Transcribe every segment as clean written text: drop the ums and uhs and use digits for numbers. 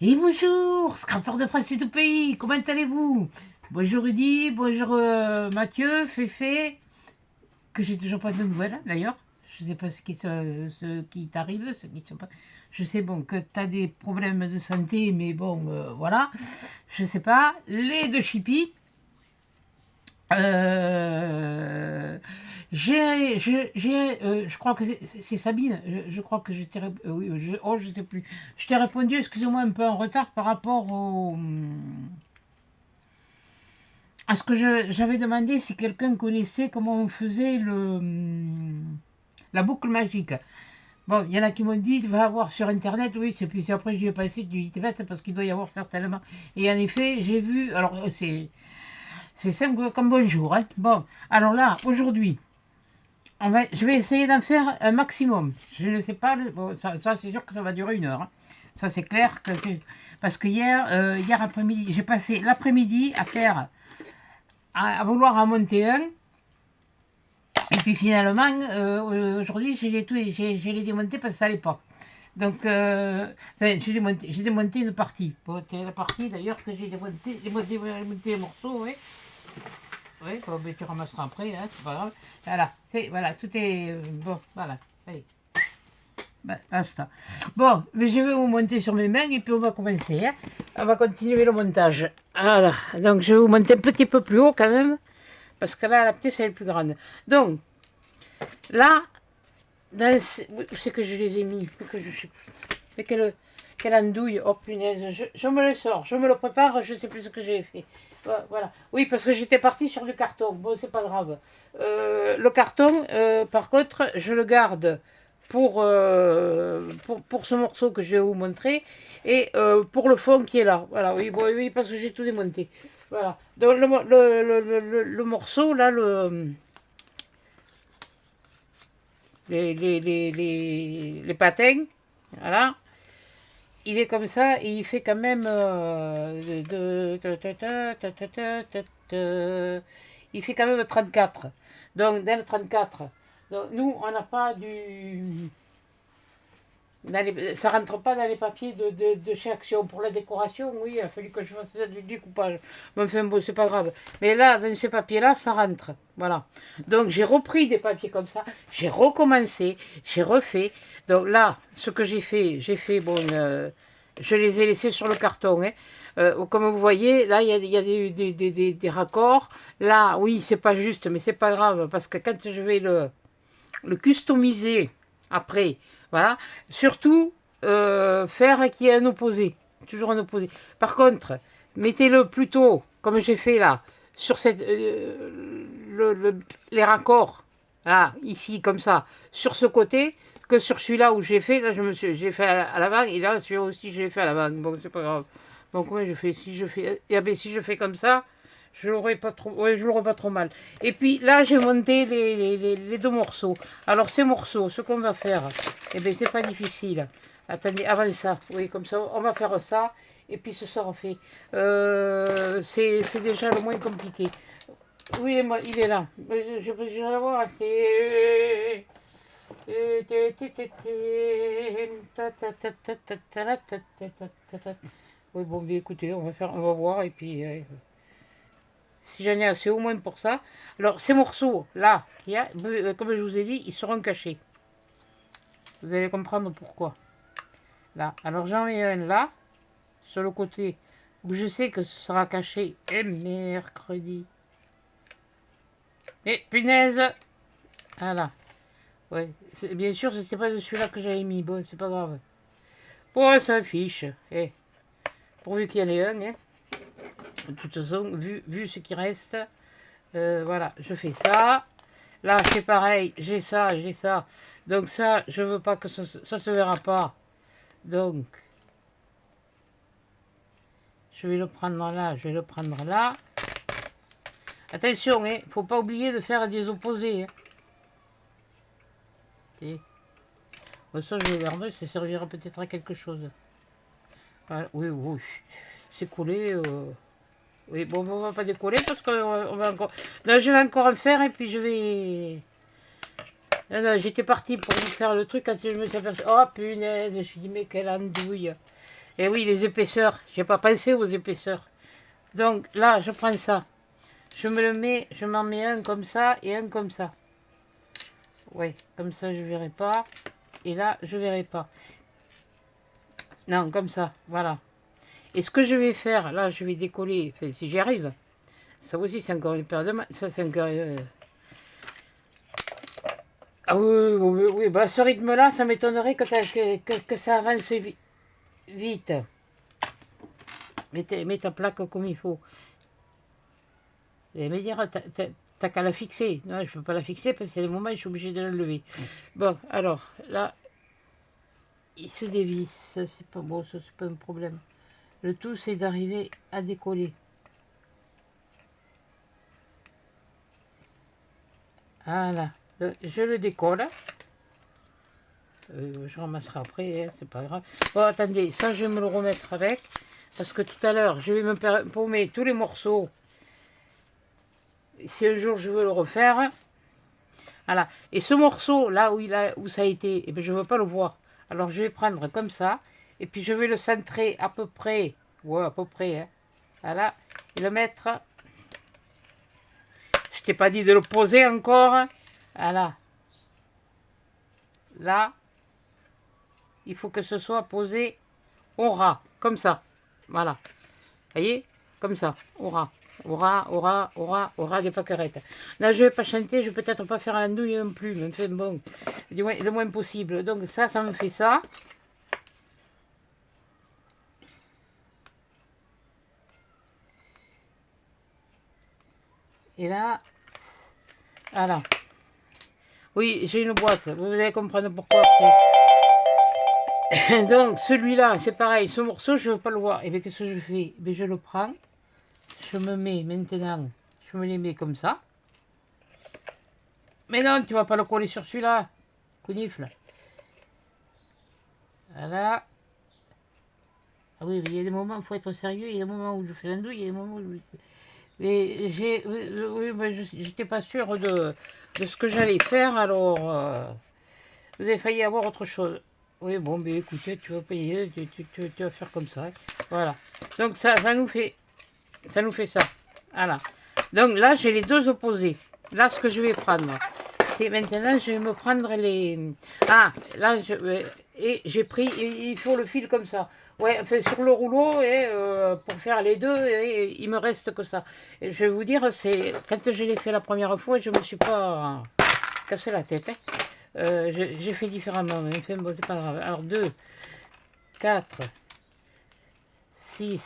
Et bonjour, scrapeur de France et tout pays, comment allez-vous? Bonjour Rudy, bonjour Mathieu, Féfé, que j'ai toujours pas de nouvelles hein, d'ailleurs. Je sais pas ce qui t'arrive, ce qui sont pas. Je sais bon que tu as des problèmes de santé, mais bon, voilà. Je sais pas. Les deux chippies. Euh, je crois que c'est Sabine. Je crois que je t'ai, oui, oh, je sais plus. Je t'ai répondu, excusez-moi, un peu en retard par rapport à ce que j'avais demandé si quelqu'un connaissait comment on faisait la boucle magique. Bon, il y en a qui m'ont dit, va voir sur internet, oui, c'est puis après j'y ai passé du bête parce qu'il doit y avoir certainement. Et en effet, j'ai vu, alors c'est simple comme bonjour. Hein. Bon, alors là, aujourd'hui, je vais essayer d'en faire un maximum. Je ne sais pas, bon, ça c'est sûr que ça va durer 1 heure. Hein. Ça c'est clair. Parce que hier après-midi, j'ai passé l'après-midi à faire, à vouloir en monter un. Et puis finalement, aujourd'hui, j'ai les démonté parce que ça allait pas. Donc, enfin, j'ai démonté une partie. Bon, c'est la partie d'ailleurs que j'ai démonté les morceaux, oui. Oui, bon, mais tu ramasseras après, hein, c'est pas grave. Voilà, tout est bon, voilà, allez, basta. Bon, mais je vais vous monter sur mes mains et puis on va commencer, hein. On va continuer le montage. Voilà, donc je vais vous monter un petit peu plus haut quand même, parce que là, la pièce, elle est plus grande. Donc, là, où c'est que je les ai mis? Que je sais plus. Mais quelle andouille, oh punaise, je me le sors, je me le prépare, je sais plus ce que j'ai fait. Voilà. Oui, parce que j'étais partie sur du carton. Bon, c'est pas grave. Le carton, par contre, je le garde pour ce morceau que je vais vous montrer et pour le fond qui est là. Voilà, oui, bon, oui, parce que j'ai tout démonté. Voilà. Donc, le morceau, là, les patins, voilà. Il est comme ça et il fait quand même il fait quand même 34. Donc dans le 34, donc, nous on n'a pas ça rentre pas dans les papiers de chez Action. Pour la décoration, oui, il a fallu que je fasse du découpage. Mais enfin bon, c'est pas grave. Mais là, dans ces papiers-là, ça rentre. Voilà. Donc j'ai repris des papiers comme ça, j'ai recommencé, j'ai refait. Donc là, ce que j'ai fait, bon, je les ai laissés sur le carton. Hein. Comme vous voyez, là, il y a des raccords. Là, oui, c'est pas juste, mais c'est pas grave, parce que quand je vais le customiser après, voilà. Surtout, faire qu'il y ait un opposé. Toujours un opposé. Par contre, mettez-le plutôt, comme j'ai fait là, sur les raccords, là, ici, comme ça, sur ce côté, que sur celui-là où j'ai fait, là, j'ai fait à la vague, et là, celui-là aussi, je l'ai fait à la vague. Bon, c'est pas grave. Bon, comment je fais? Si je fais comme ça, je l'aurais pas trop, ouais, je l'aurais pas trop mal. Et puis là, j'ai monté les deux morceaux. Alors ces morceaux, ce qu'on va faire, eh bien, c'est pas difficile. Attendez, avant ça, oui, comme ça, on va faire ça. Et puis ce sera fait. C'est déjà le moins compliqué. Oui, moi, il est là. Je peux déjà le voir. C'est... Oui, bon, bien écoutez, on va voir. Et puis... si j'en ai assez au moins pour ça. Alors ces morceaux là, comme je vous ai dit, ils seront cachés. Vous allez comprendre pourquoi. Là, alors j'en mets un là, sur le côté où je sais que ce sera caché. Et mercredi. Et punaise. Voilà. Ouais, bien sûr, c'était pas de celui-là que j'avais mis. Bon, c'est pas grave. Bon, ça s'affiche. Eh, pourvu qu'il y en ait un. Hein. De toute façon, vu ce qui reste, voilà, je fais ça. Là, c'est pareil, j'ai ça, j'ai ça. Donc ça, je veux pas que ça se verra pas. Donc, je vais le prendre là, je vais le prendre là. Attention, hein, faut pas oublier de faire des opposés. Hein. Okay. Bon, ça, je vais garder, ça servira peut-être à quelque chose. Voilà, oui, oui, c'est collé. Oui, bon, on va pas décoller parce qu'on va encore... Là, je vais encore en faire et puis je vais... Non, non, j'étais partie pour vous faire le truc quand je me suis aperçu. Oh punaise, je me suis dit, mais quelle andouille. Et oui, les épaisseurs. J'ai pas pensé aux épaisseurs. Donc là, je prends ça. Je me le mets, je m'en mets un comme ça et un comme ça. Oui, comme ça, je verrai pas. Et là, je verrai pas. Non, comme ça, voilà. Et ce que je vais faire, là, je vais décoller, enfin, si j'y arrive. Ça aussi, c'est encore une paire de mains. Ça, c'est encore... Ah oui, oui, oui, oui. Bah, à ce rythme-là, ça m'étonnerait que ça avance vite. Mets ta plaque comme il faut. Et me dire, t'as qu'à la fixer. Non, je ne peux pas la fixer parce qu'il y a des moments où je suis obligé de la lever. Bon, alors, là, il se dévisse. Ça, c'est pas bon, ça, c'est pas un problème. Le tout, c'est d'arriver à décoller. Voilà. Je le décolle. Je ramasserai après, hein, c'est pas grave. Bon, attendez, ça, je vais me le remettre avec. Parce que tout à l'heure, je vais me paumer tous les morceaux. Si un jour je veux le refaire. Voilà. Et ce morceau, là où ça a été, eh bien, je ne veux pas le voir. Alors, je vais prendre comme ça. Et puis, je vais le centrer à peu près. Ouais, à peu près. Hein, voilà. Et le mettre. Je t'ai pas dit de le poser encore. Voilà. Là. Il faut que ce soit posé au ras. Comme ça. Voilà. Vous voyez? Comme ça. Au ras. Au ras, au ras, au ras, au ras des pâquerettes. Là, je vais pas chanter, je vais peut-être pas faire l'andouille non plus, mais enfin bon, le moins possible. Donc ça me fait ça. Et là, voilà. Oui, j'ai une boîte, vous allez comprendre pourquoi après. Donc celui-là, c'est pareil, ce morceau, je veux pas le voir. Et bien qu'est-ce que je fais? Ben, je le prends, je me mets maintenant, je me les mets comme ça. Mais non, tu vas pas le coller sur celui-là. Counifle. Voilà. Ah oui, il y a des moments où il faut être sérieux, il y a des moments où je fais l'andouille, il y a des moments où je... Mais oui, j'étais pas sûre de ce que j'allais faire, alors vous avez failli avoir autre chose. Oui, bon, mais écoutez, tu vas payer, tu vas faire comme ça. Voilà. Donc ça nous fait ça. Voilà. Donc là, j'ai les deux opposés. Là, ce que je vais prendre, c'est maintenant, je vais me prendre les... Ah, là, et j'ai pris, il faut le fil comme ça. Ouais, enfin, sur le rouleau, et pour faire les deux, et il me reste que ça. Et je vais vous dire, c'est quand je l'ai fait la première fois, je me suis pas cassé la tête. Hein. J'ai fait différemment, mais enfin, bon, c'est pas grave. Alors, 2, 4, 6,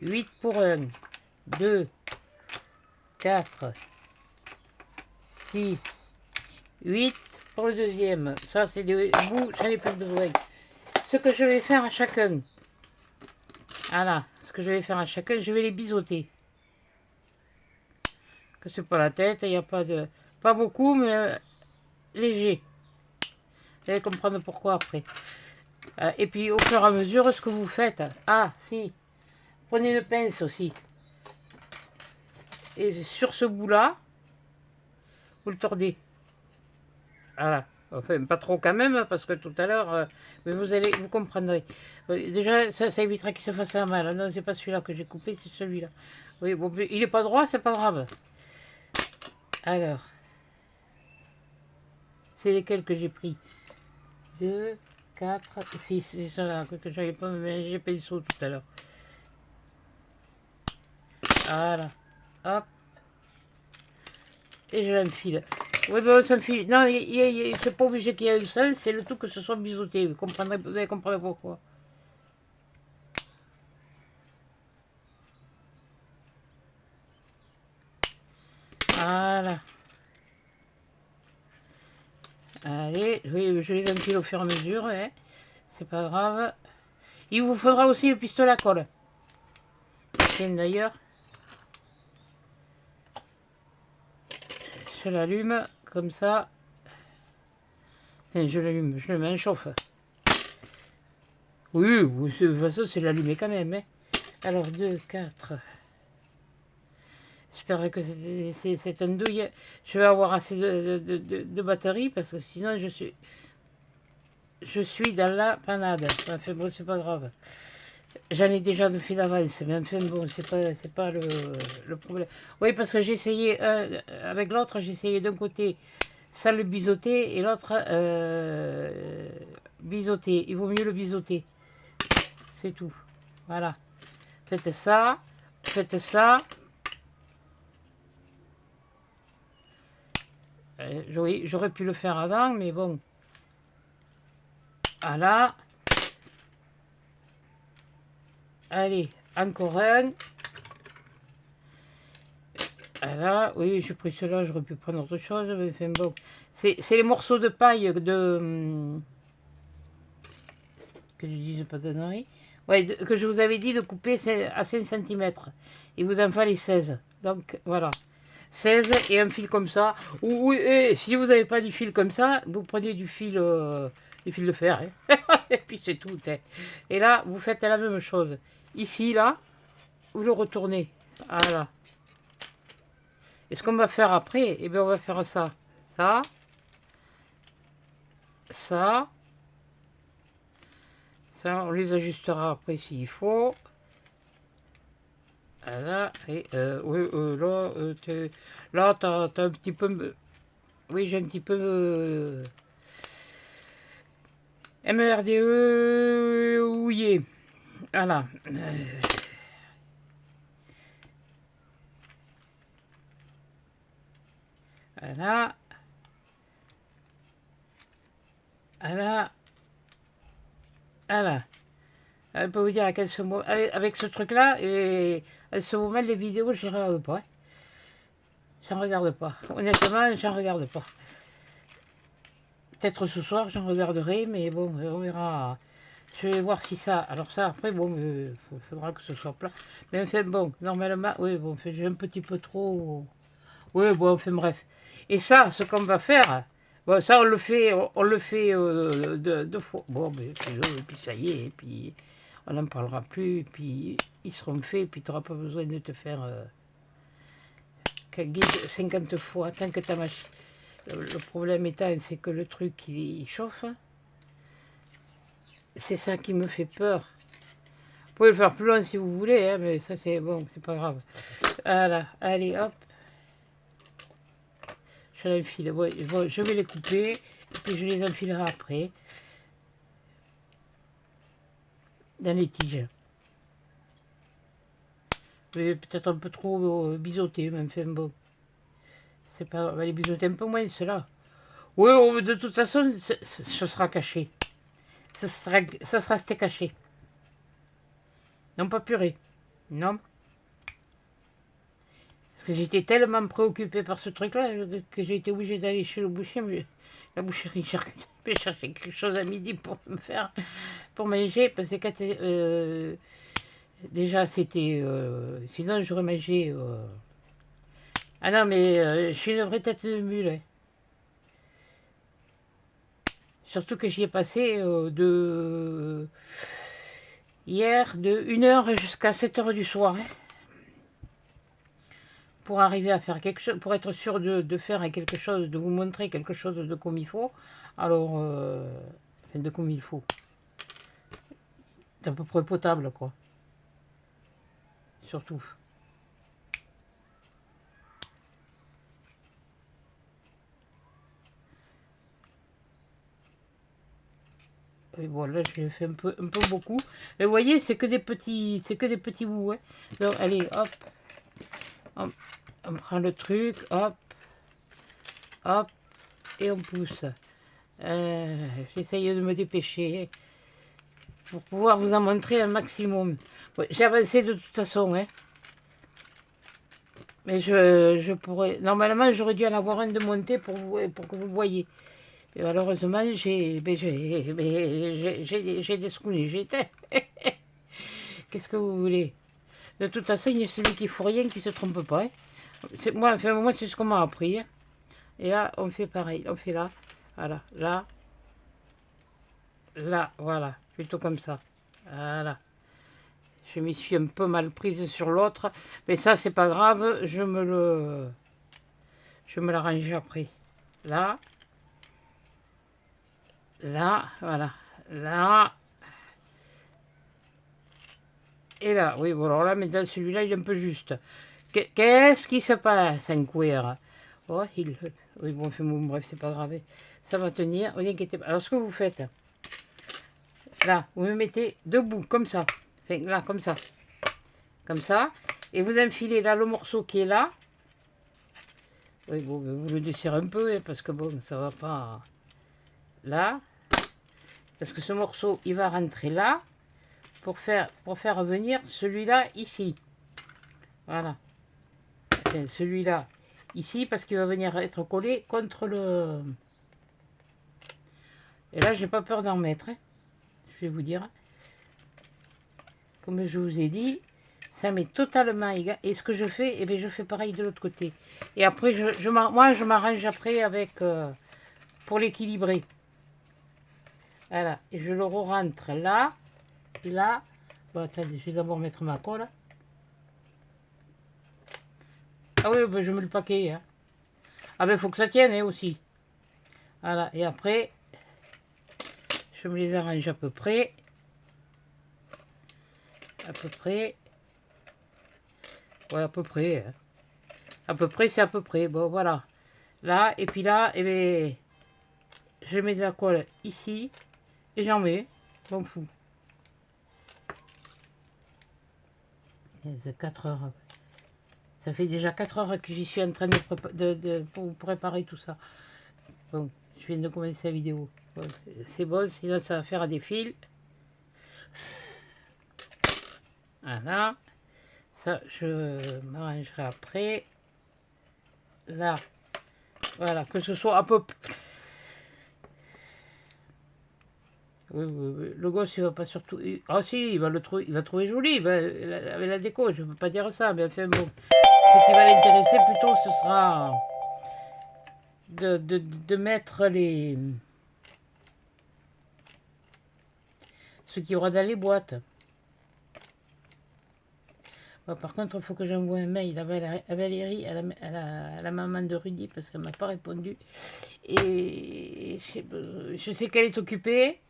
8 pour un, 2, 4, 6, 8 pour le deuxième. Ça, c'est des bouts, j'en ai plus besoin. Ce que je vais faire à chacun. Voilà, ce que je vais faire à chacun, je vais les biseauter. Que c'est pas la tête, il n'y a pas de... Pas beaucoup, mais léger. Vous allez comprendre pourquoi après. Et puis, au fur et à mesure, ce que vous faites... Ah, si. Prenez une pince aussi. Et sur ce bout-là, vous le tordez. Voilà. Enfin, pas trop quand même, parce que tout à l'heure, mais vous comprendrez. Déjà, ça évitera qu'il se fasse la mal. Non, c'est pas celui-là que j'ai coupé, c'est celui-là. Oui, bon, il est pas droit, c'est pas grave. Alors, c'est lesquels que j'ai pris? 2, 4, 6, c'est cela que j'avais pas mélangé pinceau tout à l'heure. Voilà. Hop. Et je l'enfile. Oui, ben ça me file. Non, c'est pas obligé qu'il y ait un seul, c'est le tout que ce soit biseauté. Vous allez comprendre pourquoi. Voilà. Allez, oui, je les enfile au fur et à mesure, hein. C'est pas grave. Il vous faudra aussi le pistolet à colle. Tiens, d'ailleurs. Je l'allume, comme ça. Enfin, je l'allume, je le mets en chauffe. Oui, de toute façon, c'est l'allumer quand même, hein. Alors, 2, 4... J'espère que c'est un douille. Je vais avoir assez de batterie parce que sinon je suis... je suis dans la panade. Enfin bon, c'est pas grave. J'en ai déjà de fil d'avance, mais enfin bon, c'est pas le problème. Oui, parce que j'ai essayé, avec l'autre, j'ai essayé d'un côté sans le biseauter et l'autre biseauter. Il vaut mieux le biseauter. C'est tout. Voilà. Faites ça. Faites ça. Oui, j'aurais pu le faire avant, mais bon. Voilà. Allez, encore un. Voilà. Oui, j'ai pris cela, j'aurais pu prendre autre chose, mais enfin bon. C'est les morceaux de paille de... que je dise pas de conneries. Ouais, que je vous avais dit de couper à 5 cm. Il vous en fallait 16. Donc voilà. 16 et un fil comme ça. Ou et si vous n'avez pas du fil comme ça, vous prenez du fil de fer. Hein. Et puis c'est tout. Hein. Et là, vous faites la même chose. Ici, là, vous le retournez. Voilà. Et ce qu'on va faire après, eh bien, on va faire ça. Ça. Ça. Ça, on les ajustera après s'il faut. Voilà. Et oui, là, t'as un petit peu... Oui, j'ai un petit peu... MERDE ouillé. Voilà. Voilà. Voilà. Voilà. Je peux vous dire à quel moment, avec ce truc-là, et à ce moment, les vidéos, je ne regarde pas. J'en regarde pas. Honnêtement, j'en regarde pas. Peut-être ce soir, j'en regarderai, mais bon, on verra. Je vais voir si ça... Alors ça, après, bon, il faudra que ce soit plat. Mais enfin, bon, normalement, oui, bon, j'ai un petit peu trop... Oui, bon, enfin, bref. Et ça, ce qu'on va faire... Bon, ça, on le fait deux fois. Bon, mais, puis ça y est, et puis on n'en parlera plus, et puis ils seront faits, et puis tu n'auras pas besoin de te faire guide 50 fois, tant que ta machine... Le problème étant, c'est que le truc, il chauffe. C'est ça qui me fait peur. Vous pouvez le faire plus loin si vous voulez, hein, mais ça c'est bon, c'est pas grave. Voilà, allez, hop. Je l'enfile. Ouais, bon, je vais les couper, et puis je les enfilerai après. Dans les tiges. Peut-être un peu trop biseauté, mais enfin bon. C'est pas... On va les biseauter un peu moins, ceux-là. Oui, oh, de toute façon, ce sera caché. Ça sera resté caché. Non, pas purée. Non. Parce que j'étais tellement préoccupée par ce truc-là que j'ai été obligée d'aller chez le boucher. Mais la boucherie cherchait quelque chose à midi pour me faire, pour manger. Parce que quand, déjà, c'était... sinon, j'aurais mangé... Ah non, mais je suis une vraie tête de mule. Hein. Surtout que j'y ai passé hier de 1h jusqu'à 7h du soir. Hein. Pour arriver à faire quelque chose, pour être sûr de faire quelque chose, de vous montrer quelque chose de comme il faut. Alors, enfin de comme il faut. C'est à peu près potable, quoi. Surtout. Et voilà, j'ai fait un peu beaucoup. Et vous voyez, c'est que des petits bouts. Hein. Donc, allez, hop, on prend le truc, hop, hop, et on pousse. J'essaye de me dépêcher pour pouvoir vous en montrer un maximum. Ouais, j'ai avancé de toute façon, hein. Mais je pourrais... Normalement, j'aurais dû en avoir un de monté pour que vous voyez. Et malheureusement, j'ai des scounis. J'étais. Qu'est-ce que vous voulez? De toute façon, il y a celui qui ne faut rien qui se trompe pas. Hein. Moi, enfin, moi c'est ce qu'on m'a appris. Hein. Et là, on fait pareil. On fait là. Voilà. Là. Là. Voilà. Plutôt comme ça. Voilà. Je m'y suis un peu mal prise sur l'autre. Mais ça, c'est pas grave. Je me l'arrange après. Là. là, voilà, là, et là. Oui, bon, alors là, maintenant, celui-là, il est un peu juste. Qu'est-ce qui se passe, un cuir? Oh, oui, bon, bref, c'est pas grave. Ça va tenir, ne vous inquiétez pas. Alors, ce que vous faites, là, vous me mettez debout, comme ça. Enfin, là, comme ça. Et vous enfilez là le morceau qui est là. Oui, bon, vous le desserrez un peu, hein, parce que bon, ça va pas... Là. Parce que ce morceau, il va rentrer là. Pour faire venir celui-là ici. Voilà. Enfin, celui-là ici, parce qu'il va venir être collé contre le... Et là, j'ai pas peur d'en mettre. Hein. Je vais vous dire. Comme je vous ai dit, ça m'est totalement égal. Et ce que je fais, eh bien, je fais pareil de l'autre côté. Et après, moi, je m'arrange après avec... pour l'équilibrer. Voilà. Et je le rentre là. Là. Bon, attendez, je vais d'abord mettre ma colle. Ah oui, ben, je mets le paquet. Hein. Ah ben, il faut que ça tienne hein, aussi. Voilà. Et après, je me les arrange à peu près. À peu près. Ouais, à peu près. Hein. À peu près, c'est à peu près. Bon, voilà. Là, et puis là, eh bien, je mets de la colle ici. Et j'en mets. Je m'en fous. C'est 4 heures. Ça fait déjà 4 heures que j'y suis en train pour préparer tout ça. Bon, je viens de commencer la vidéo. Bon, c'est bon, sinon ça va faire à des fils. Voilà. Ça, je m'arrangerai après. Là. Voilà, que ce soit un peu... Oui, oui, oui. Le gosse, il va pas surtout... Ah si, il va trouver joli, avec la déco, je ne peux pas dire ça, mais enfin bon. Ce qui va l'intéresser plutôt, ce sera de mettre les... ce qu'il y aura dans les boîtes. Bon, par contre, il faut que j'envoie un mail à Valérie, à la maman de Rudy, parce qu'elle ne m'a pas répondu. Et je sais qu'elle est occupée,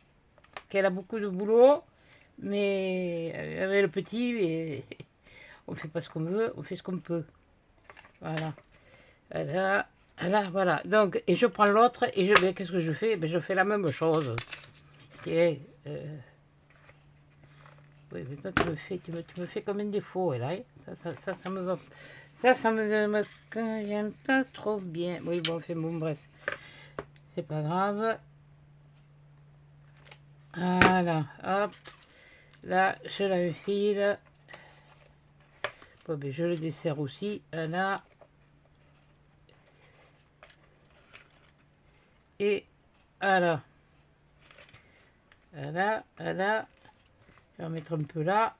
qu'elle a beaucoup de boulot, mais avec le petit, et on ne fait pas ce qu'on veut, on fait ce qu'on peut. Voilà. Voilà. Donc, et je prends l'autre, et qu'est-ce que je fais? Ben, je fais la même chose. Et, oui, mais toi, tu me fais comme un défaut, là. Ça me va. Ça me convient pas trop bien. Oui, bon, enfin, bon, bref. C'est pas grave. Voilà, hop. Là, je l'enfile. Bon, ben, je le desserre aussi. Là. Et voilà. Voilà, voilà. Je vais en mettre un peu là.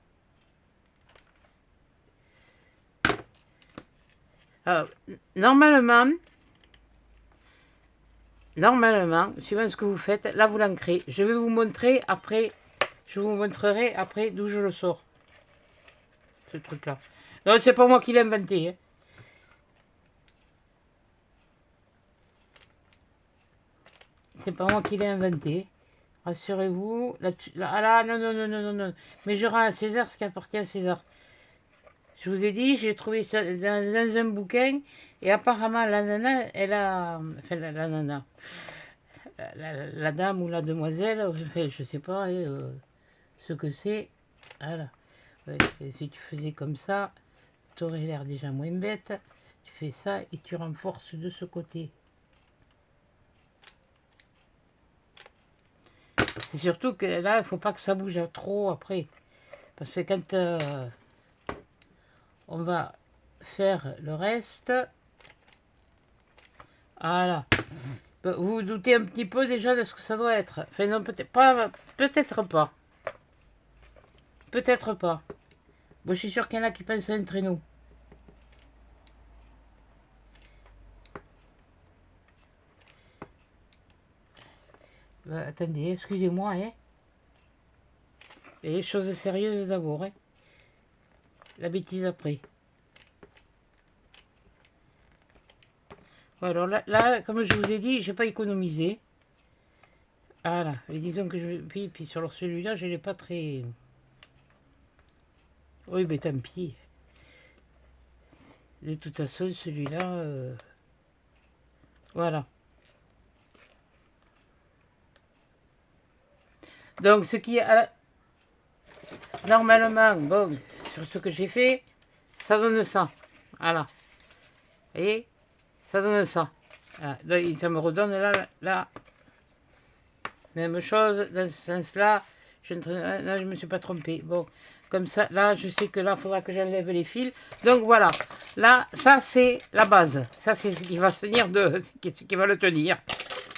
Alors, normalement, suivant ce que vous faites, là vous l'ancrez. Je vais vous montrer après, je vous montrerai après d'où je le sors. Ce truc-là. Non, c'est pas moi qui l'ai inventé. Hein. C'est pas moi qui l'ai inventé. Rassurez-vous. Ah là, non, non, non, non, non, non. Mais je rends à César ce qui appartient à César. Je vous ai dit, j'ai trouvé ça dans un bouquin. Et apparemment, la nana, elle a... Enfin, la nana. La dame ou la demoiselle, enfin, je sais pas ce que c'est. Voilà. Ouais, si tu faisais comme ça, tu aurais l'air déjà moins bête. Tu fais ça et tu renforces de ce côté. C'est surtout que là, il faut pas que ça bouge trop après. Parce que quand on va faire le reste, voilà. Vous vous doutez un petit peu déjà de ce que ça doit être. Enfin non, peut-être pas. Peut-être pas. Peut-être pas. Bon, je suis sûr qu'il y en a qui pensent à un traîneau. Attendez, excusez-moi, hein. Et choses sérieuses d'abord, hein. La bêtise après. Bon, alors là, comme je vous ai dit, j'ai pas économisé. Voilà, et disons que je... Puis sur celui-là, je l'ai pas très... Oui, mais tant pis. De toute façon, celui-là... Voilà. Donc, ce qui... Normalement, bon, sur ce que j'ai fait, ça donne ça. Voilà. Vous voyez, ça donne ça. Voilà. Donc, ça me redonne là. Même chose, dans ce sens-là, là, je ne me suis pas trompée. Bon, comme ça, là, je sais que là, il faudra que j'enlève les fils. Donc, voilà. Là, ça, c'est la base. Ça, c'est ce qui va tenir ce qui va le tenir.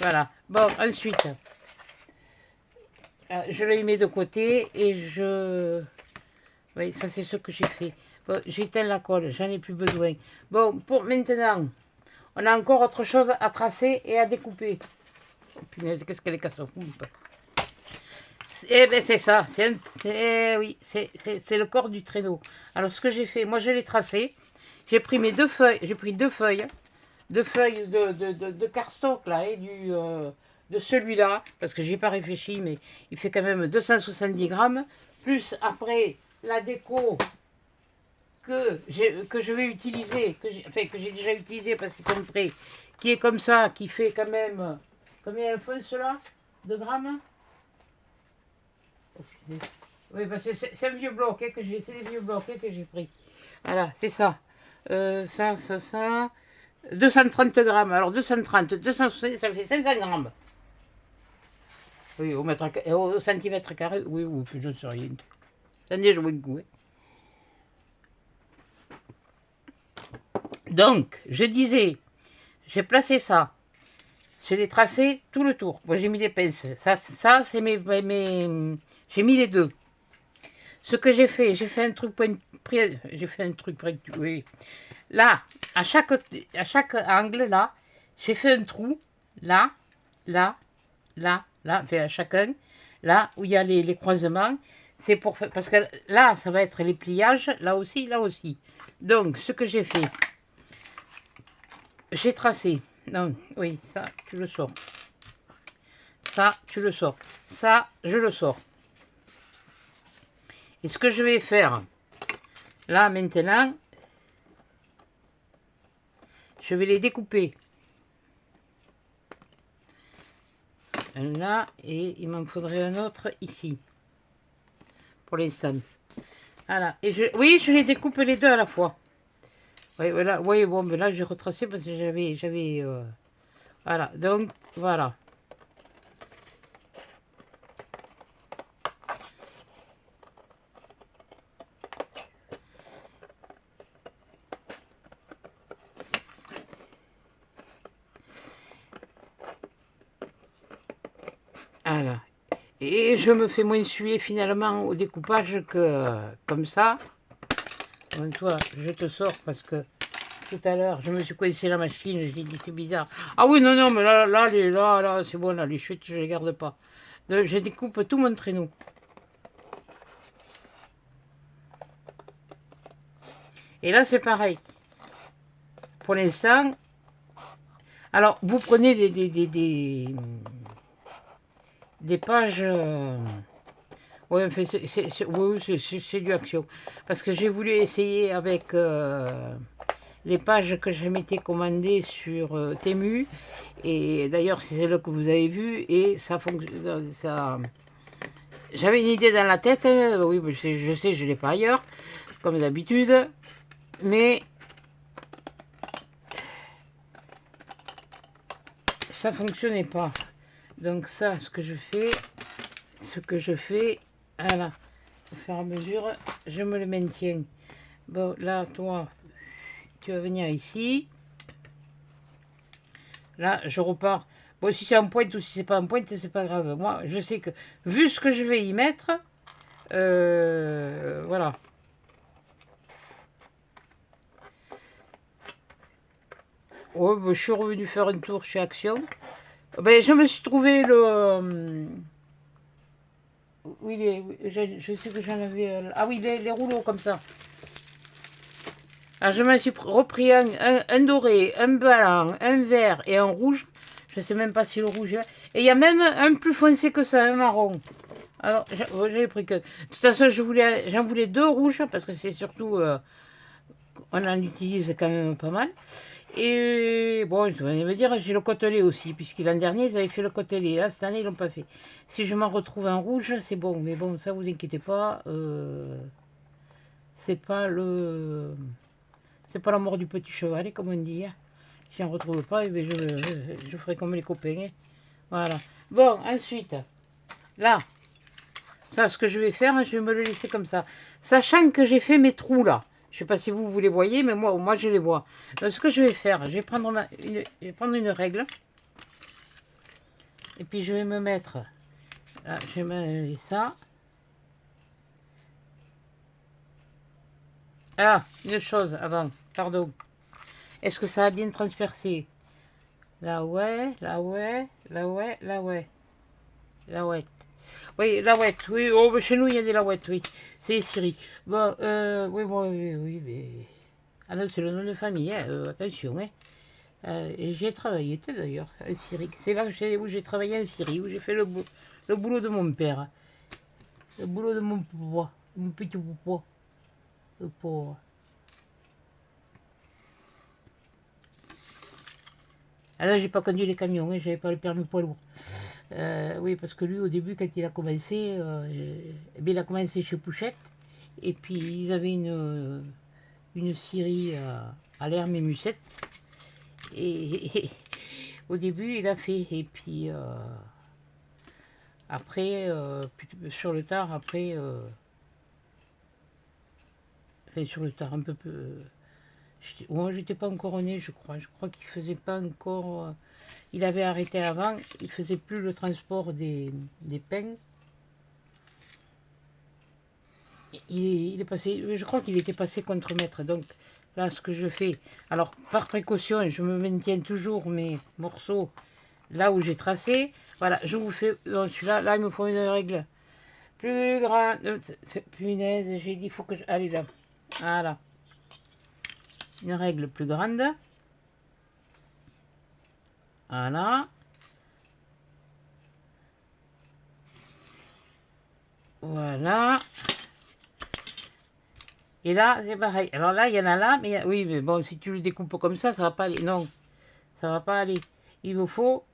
Voilà. Bon, ensuite, je le mets de côté et je... Oui, ça, c'est ce que j'ai fait. Bon, j'éteins la colle, j'en ai plus besoin. Bon, pour maintenant, on a encore autre chose à tracer et à découper. Oh, punaise, qu'est-ce qu'elle est casse-coupe. Eh bien, c'est ça. Oui, c'est le corps du traîneau. Alors, ce que j'ai fait, moi, je l'ai tracé. J'ai pris mes deux feuilles. J'ai pris deux feuilles de cardstock, là, et de celui-là. Parce que j'ai pas réfléchi, mais il fait quand même 270 grammes. Plus, après, la déco que je vais utiliser, que j'ai déjà utilisé parce qu'ils sont prêts, qui est comme ça, qui fait quand même... Combien elles font cela de grammes? Oh, oui, parce que c'est un vieux bloc hein, c'est des vieux blocs hein, que j'ai pris. Voilà, c'est ça. Ça. 230 grammes. Alors 230, 260, ça fait 500 grammes. Oui, au centimètre carré, oui, je ne sais rien. Attendez, je vois le goût. Hein. Donc, je disais, j'ai placé ça. Je l'ai tracé tout le tour. Moi, j'ai mis des pinces. Ça c'est j'ai mis les deux. Ce que j'ai fait un truc pointu, oui. Là, à chaque angle, là, j'ai fait un trou. Là, enfin à chacun. Là, où il y a les croisements. C'est pour faire... Parce que là, ça va être les pliages. Là aussi, là aussi. Donc, ce que j'ai fait, j'ai tracé. Non, oui, ça, tu le sors. Ça, tu le sors. Ça, je le sors. Et ce que je vais faire, là, maintenant, je vais les découper. Un là, et il m'en faudrait un autre ici. Pour l'instant. Voilà. Et oui, je les découpe les deux à la fois. Oui, voilà. Oui, bon, mais là, j'ai retracé parce que j'avais... Voilà, donc, voilà. Voilà. Et je me fais moins suer finalement au découpage que comme ça. Donc, toi, je te sors parce que tout à l'heure, je me suis coincé la machine, j'ai dit c'est bizarre. Ah oui, non, mais là, c'est bon, là, les chutes, je les garde pas. Donc, je découpe tout mon traîneau. Et là, c'est pareil. Pour l'instant, alors, vous prenez des pages... Oui, enfin, c'est du action. Parce que j'ai voulu essayer avec les pages que je m'étais commandées sur Temu. Et d'ailleurs, c'est celle que vous avez vue. Et ça fonctionne. J'avais une idée dans la tête. Hein, oui, mais je sais, je ne l'ai pas ailleurs. Comme d'habitude. Mais ça ne fonctionnait pas. Donc ça, ce que je fais, voilà, au fur et à mesure, je me le maintiens. Bon, là, toi, tu vas venir ici. Là, je repars. Bon, si c'est en pointe ou si c'est pas en pointe, c'est pas grave. Moi, je sais que, vu ce que je vais y mettre, voilà. Ouais, ben, je suis revenu faire un tour chez Action. Ben, je me suis trouvé le... oui, je sais que j'en avais... ah oui, les rouleaux comme ça. Alors, je me suis repris un doré, un blanc, un vert et un rouge. Je sais même pas si le rouge est là. Et il y a même un plus foncé que ça, un marron. Alors, j'avais pris que... De toute façon, j'en voulais deux rouges, parce que c'est surtout... on en utilise quand même pas mal. Et bon, je vais me dire, j'ai le côtelé aussi, puisque l'an dernier, ils avaient fait le côtelé. Là, cette année, ils l'ont pas fait. Si je m'en retrouve en rouge, c'est bon. Mais bon, ça, vous inquiétez pas. C'est pas le... C'est pas la mort du petit cheval, comme on dit. Hein. Si j'en retrouve pas, eh bien, je ferai comme les copains. Hein. Voilà. Bon, ensuite, là, ça, ce que je vais faire, je vais me le laisser comme ça. Sachant que j'ai fait mes trous là. Je ne sais pas si vous les voyez, mais moi je les vois. Donc, ce que je vais faire, je vais prendre une règle. Et puis je vais me mettre... Là, je vais m'enlever ça. Ah, une chose avant, pardon. Est-ce que ça a bien transpercé? Là ouais, là ouais, là ouais, là ouais. La ouette. Oui, la ouette, oui. Oh, chez nous, il y a des laouettes, oui. C'est les Syries. Bon, oui, bon, oui, mais... Ah non, c'est le nom de famille, hein, attention, hein. J'y ai travaillé, d'ailleurs, en Syrie. C'est là où j'ai travaillé en Syrie, où j'ai fait le boulot de mon père. Le boulot de mon pouvoir, mon petit pouvoir. Le pauvre. Ah non, j'ai pas conduit les camions, hein, j'avais pas le permis poids lourd. Oui, parce que lui, au début, quand il a commencé, il a commencé chez Pouchette. Et puis, ils avaient une scierie à l'herbe et Musette. Et au début, il a fait. Et puis, après, sur le tard, après... enfin, sur le tard, un peu... Moi, j'étais pas encore né, je crois. Je crois qu'il faisait pas encore... il avait arrêté avant. Il faisait plus le transport des pains. Il est passé... Je crois qu'il était passé contre-maître. Donc, là, ce que je fais... Alors, par précaution, je me maintiens toujours mes morceaux là où j'ai tracé. Voilà, je vous fais... Celui-là, là, il me faut une règle plus grande. Punaise, j'ai dit, il faut que je... Allez, là. Voilà. Une règle plus grande. Voilà. Voilà. Et là, c'est pareil. Alors là, il y en a là, mais oui, mais bon, si tu le découpes comme ça va pas aller. Non, ça va pas aller. Il me faut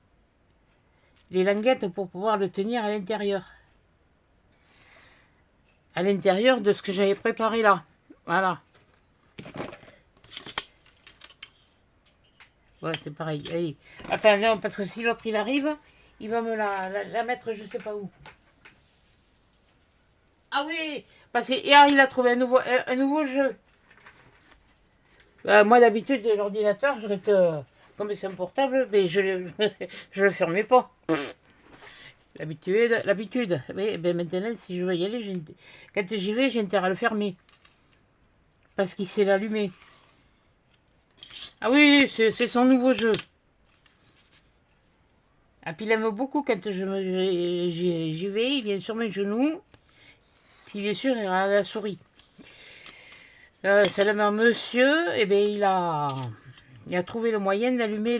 les languettes pour pouvoir le tenir à l'intérieur. À l'intérieur de ce que j'avais préparé là. Voilà. Ouais, c'est pareil. Allez. Attends, non, parce que si l'autre il arrive, il va me la mettre je sais pas où. Ah oui, parce que hier il a trouvé un nouveau jeu. Moi d'habitude, l'ordinateur, comme c'est un portable, mais je le fermais pas. L'habitude. Oui, ben maintenant, si je veux y aller, quand j'y vais, j'ai intérêt à le fermer. Parce qu'il sait l'allumer. Ah oui, c'est son nouveau jeu. Ah, puis il aime beaucoup quand j'y vais, il vient sur mes genoux. Puis bien sûr, il a la souris. C'est le même monsieur, et bien il a trouvé le moyen d'allumer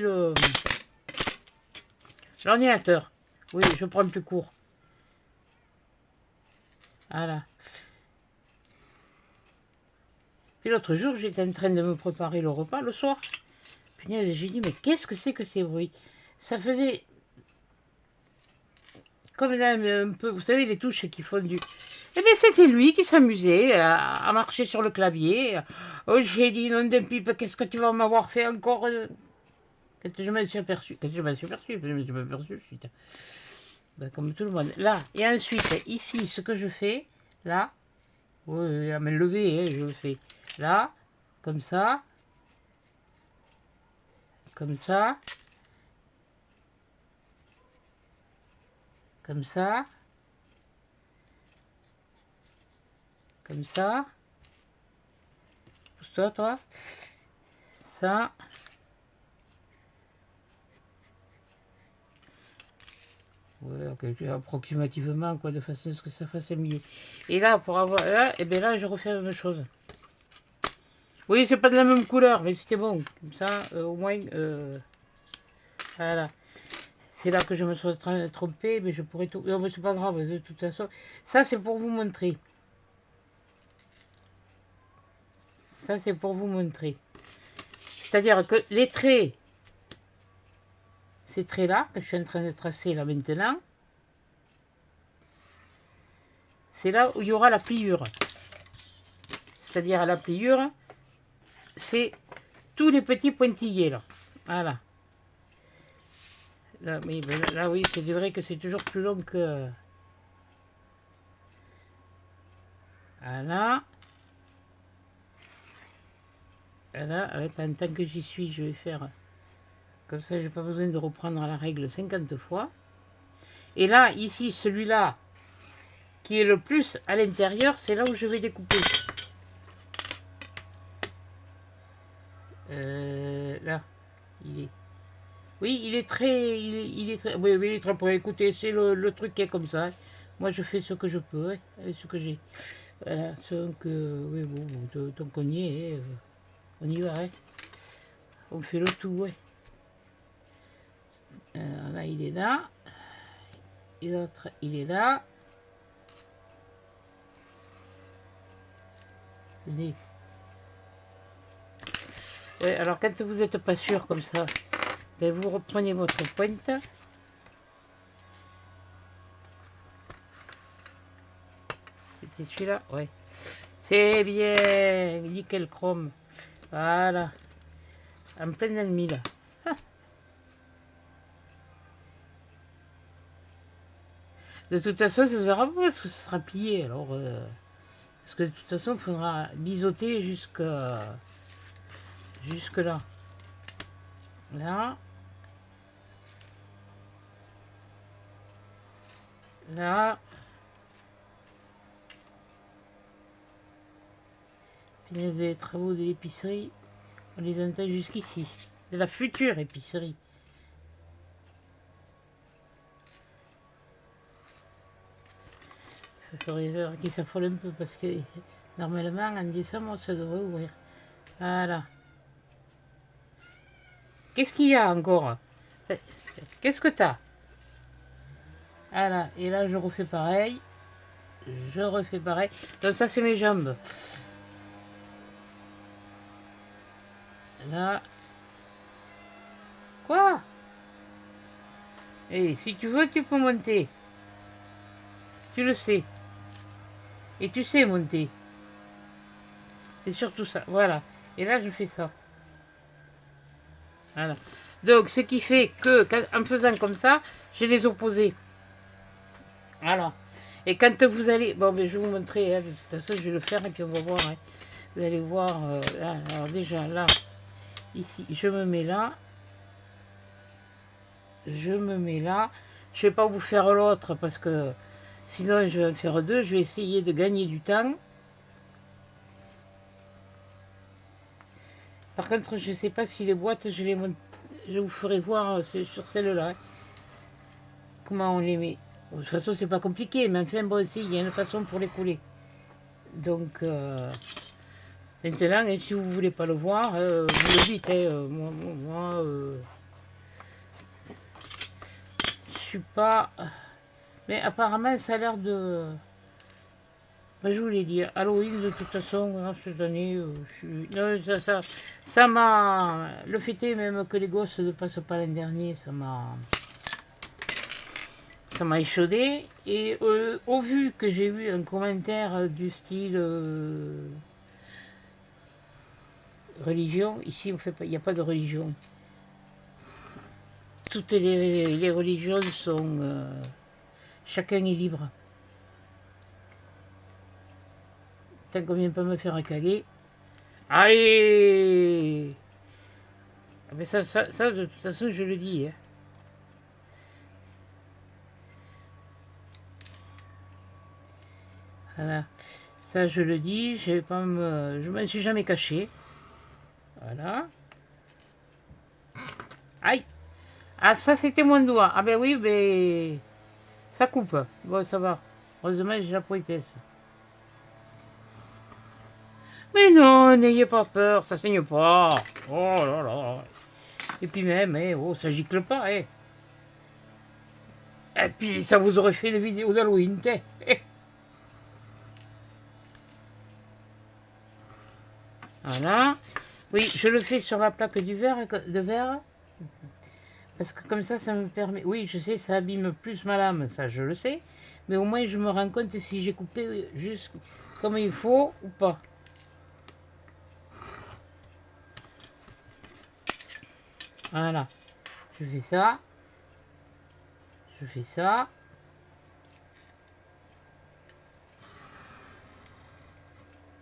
l'ordinateur. Oui, je prends le plus court. Voilà. Puis l'autre jour, j'étais en train de me préparer le repas le soir. Punaise, j'ai dit, mais qu'est-ce que c'est que ces bruits? Ça faisait comme un peu, vous savez, les touches qui font du... Eh bien, c'était lui qui s'amusait à marcher sur le clavier. Oh, j'ai dit, non d'un pipe, qu'est-ce que tu vas m'avoir fait encore? Quand je me suis aperçu, je me suis pas aperçu, putain. Ben, comme tout le monde. Là, et ensuite, ici, ce que je fais, là, oui, à me lever, hein, je le fais. Là, comme ça, comme ça, comme ça, comme ça. Pousse-toi, toi. Ça. Ouais, approximativement, quoi, de façon à ce que ça fasse mieux. Et là, pour avoir... Là, et bien là, je refais la même chose. Oui, c'est pas de la même couleur, mais c'était bon. Comme ça, au moins... voilà. C'est là que je me suis trompée, mais je pourrais tout... Non, mais c'est pas grave, de toute façon. Ça, c'est pour vous montrer. Ça, c'est pour vous montrer. C'est-à-dire que les traits, ces traits-là, que je suis en train de tracer là maintenant, c'est là où il y aura la pliure. C'est-à-dire la pliure, c'est tous les petits pointillés là. Voilà. Là, oui, ben, là oui, c'est vrai que c'est toujours plus long que... Voilà. Voilà, en tant que j'y suis, je vais faire... Comme ça, j'ai pas besoin de reprendre la règle 50 fois. Et là, ici, celui-là, qui est le plus à l'intérieur, c'est là où je vais découper. Là, il est... Oui, il est très... Il est très... Oui, il est très... Pour écouter, c'est le truc qui est comme ça. Moi, je fais ce que je peux, ouais, avec ce que j'ai. Voilà, donc, oui, bon, tant qu'on y est, on y va, hein. On fait le tout, ouais. Là, il est là. Et l'autre, il est là. Venez. Ouais, alors, quand vous n'êtes pas sûr comme ça, ben, vous reprenez votre pointe. C'était celui-là, ouais. C'est bien, nickel chrome. Voilà. En plein ennemi, là. De toute façon, ça sera pas parce que ce sera plié. Alors, parce que de toute façon, il faudra biseauter jusque là. Là. Là. Les travaux de l'épicerie, on les entend jusqu'ici. De la future épicerie. Ça ferait peur qu'ils s'affolent un peu parce que normalement en décembre ça devrait ouvrir. Voilà. Qu'est-ce qu'il y a encore? Qu'est-ce que t'as? Voilà. Et là je refais pareil. Je refais pareil. Donc ça c'est mes jambes. Là. Quoi? Et si tu veux, tu peux monter. Tu le sais. Et tu sais monter. C'est surtout ça. Voilà. Et là, je fais ça. Voilà. Donc, ce qui fait que, en faisant comme ça, je les opposés. Voilà. Et quand vous allez... Bon, mais je vais vous montrer. Hein, de toute façon, je vais le faire et puis on va voir. Hein. Vous allez voir. Là, alors déjà, là, ici, je me mets là. Je me mets là. Je ne vais pas vous faire l'autre parce que sinon, je vais en faire deux. Je vais essayer de gagner du temps. Par contre, je ne sais pas si les boîtes, je vous ferai voir sur celle-là. Hein, comment on les met. Bon, de toute façon, c'est pas compliqué, mais enfin, bon, si, il y a une façon pour les couler. Donc, maintenant, et si vous voulez pas le voir, vous le dites. Hein, moi je suis pas... Mais apparemment, ça a l'air de... Ben, je vous l'ai dit, Halloween, de toute façon, cette année, je suis... Non, ça m'a... Le fait est même que les gosses ne passent pas l'an dernier, ça m'a échaudé. Et au vu que j'ai eu un commentaire du style religion, ici on fait pas, il n'y a pas de religion. Toutes les religions sont... chacun est libre. Tant qu'on vient pas me faire caguer. Allez! Mais ça, de toute façon, je le dis. Hein. Voilà. Ça, je le dis. Je ne m'en suis jamais caché. Voilà. Aïe! Ah, ça, c'était mon doigt. Ah ben oui, mais... Ça coupe. Bon, ça va. Heureusement, j'ai la peau épaisse. Mais non, n'ayez pas peur, ça saigne pas. Oh là là. Et puis même, oh, ça gicle pas, Et puis ça vous aurait fait des vidéos d'Halloween, t'es. Voilà. Oui, je le fais sur la plaque du verre, de verre. Parce que comme ça me permet... Oui, je sais, ça abîme plus ma lame, ça je le sais. Mais au moins je me rends compte si j'ai coupé juste comme il faut ou pas. Voilà. Je fais ça. Je fais ça.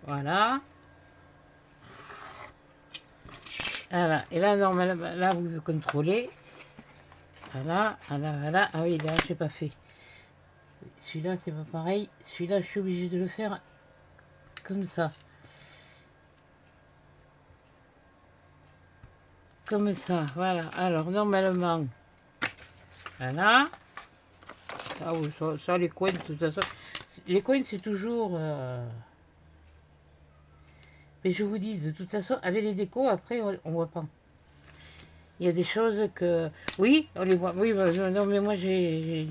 Voilà. Voilà. Et là, normalement, là, vous contrôlez. Voilà, voilà, voilà. Ah oui, là, j'ai pas fait. Celui-là, c'est pas pareil. Celui-là, je suis obligé de le faire comme ça. Comme ça, voilà. Alors, normalement, voilà. Ah oui, ça les coins, de toute façon. Les coins, c'est toujours... Mais je vous dis, de toute façon, avec les décos, après, on voit pas. Il y a des choses que... Oui, on les voit. Oui, bah, non, mais moi, j'ai...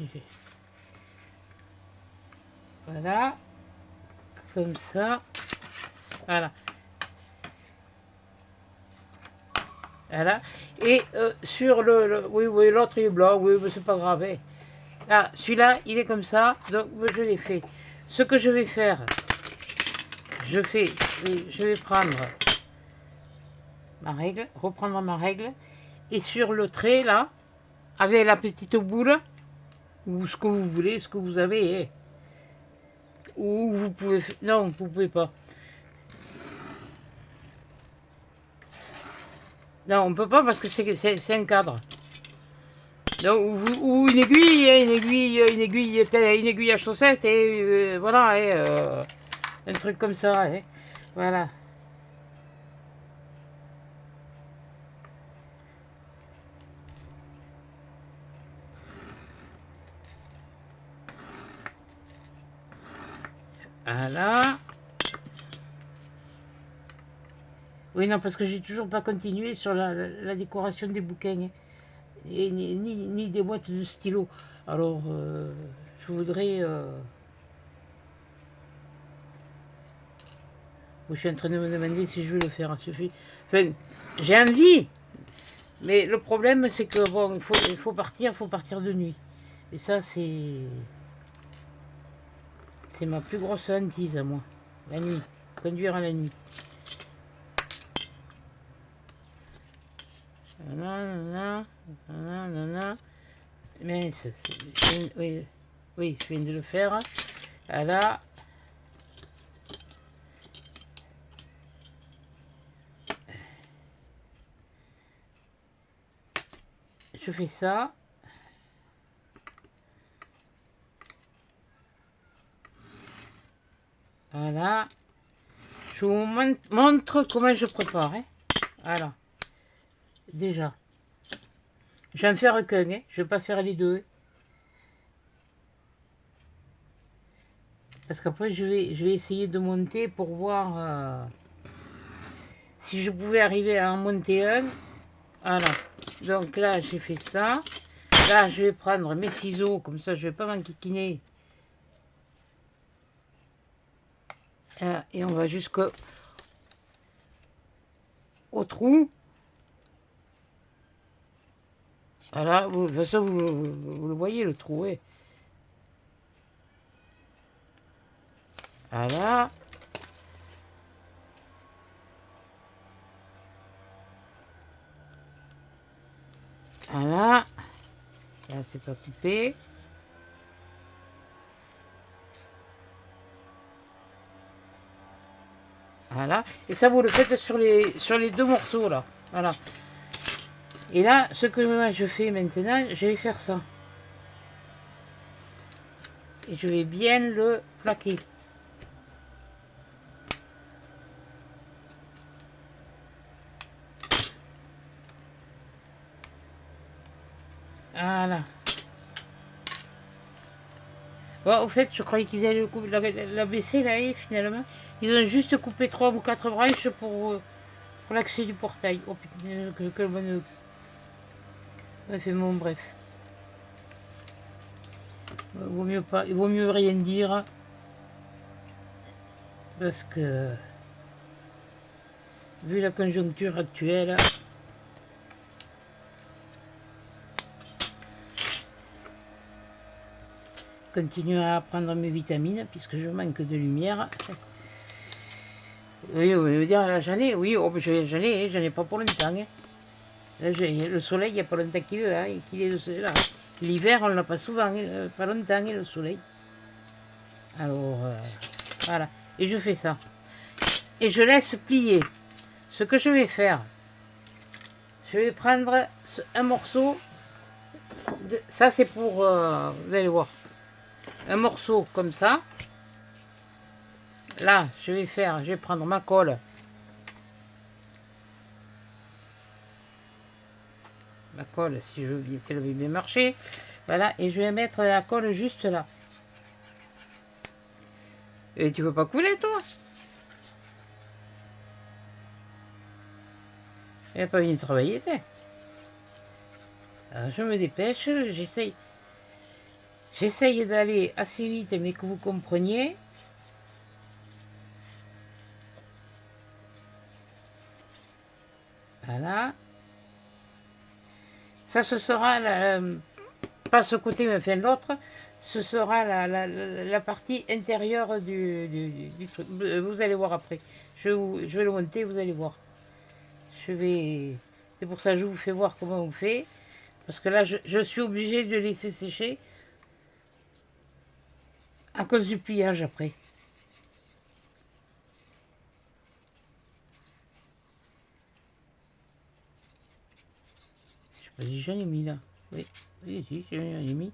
Voilà. Comme ça. Voilà. Voilà. Et sur oui, oui, l'autre, il est blanc. Oui, mais c'est pas grave. Hein. Là, celui-là, il est comme ça. Donc, je l'ai fait. Ce que je vais faire, je vais prendre ma règle, reprendre ma règle. Et sur le trait, là, avec la petite boule, ou ce que vous voulez, ce que vous avez, hein. Ou vous pouvez... Non, vous pouvez pas. Non, on peut pas parce que c'est un cadre. Donc, ou une aiguille, une aiguille à chaussette, et voilà, et, un truc comme ça, hein. Voilà. Voilà. Oui, non, parce que j'ai toujours pas continué sur la décoration des bouquins, hein. Et ni des boîtes de stylos. Alors, je voudrais... je suis en train de me demander si je vais le faire. Enfin, j'ai envie, mais le problème, c'est que bon, il faut partir de nuit. Et ça, c'est ma plus grosse hantise à moi. La nuit, conduire à la nuit. Mais oui, oui, je viens de le faire. Voilà. Je fais ça. Voilà. Je vous montre comment je prépare. Hein. Voilà. Déjà. Je vais en faire qu'un. Hein. Je ne vais pas faire les deux. Parce qu'après, je vais essayer de monter pour voir si je pouvais arriver à en monter un. Voilà. Donc là, j'ai fait ça. Là, je vais prendre mes ciseaux. Comme ça, je ne vais pas m'enquiquiner. Et on va jusqu'au trou. Voilà, de toute façon, vous le voyez, le trou. Ouais. Voilà. Voilà. Là, c'est pas coupé. Voilà. Et ça, vous le faites sur les deux morceaux, là. Voilà. Et là, ce que moi, je fais maintenant, je vais faire ça. Et je vais bien le plaquer. Voilà. Bon, au fait, je croyais qu'ils allaient la baisser là, et finalement, ils ont juste coupé 3 ou 4 branches pour l'accès du portail. Oh putain, que bonne... Enfin bon, bref. Vaut mieux pas, il vaut mieux rien dire parce que vu la conjoncture actuelle, continuer à prendre mes vitamines puisque je manque de lumière. Oui, vous me dire, là, j'en ai, oui, oh, j'en ai pas pour longtemps. Hein. Là, le soleil, il n'y a pas longtemps qu'il est là, qu'il est là. L'hiver, on ne l'a pas souvent, pas longtemps, le soleil. Alors, voilà. Et je fais ça. Et je laisse plier. Ce que je vais faire, je vais prendre un morceau. Ça, c'est pour, vous allez voir, un morceau comme ça. Là, je vais prendre ma colle. Ma colle, si elle veut bien marcher. Voilà, et je vais mettre la colle juste là. Et tu veux pas couler, toi? Elle n'a pas bien travaillé, t'es. Alors, je me dépêche, j'essaye d'aller assez vite, mais que vous compreniez. Voilà. Ça, ce sera, pas ce côté, mais enfin l'autre, ce sera la partie intérieure du truc. Vous allez voir après. Je vais le monter, vous allez voir. C'est pour ça que je vous fais voir comment on fait. Parce que là, je suis obligé de laisser sécher à cause du pliage après. Je sais pas si j'en ai mis là. Oui, oui, si, j'en ai mis.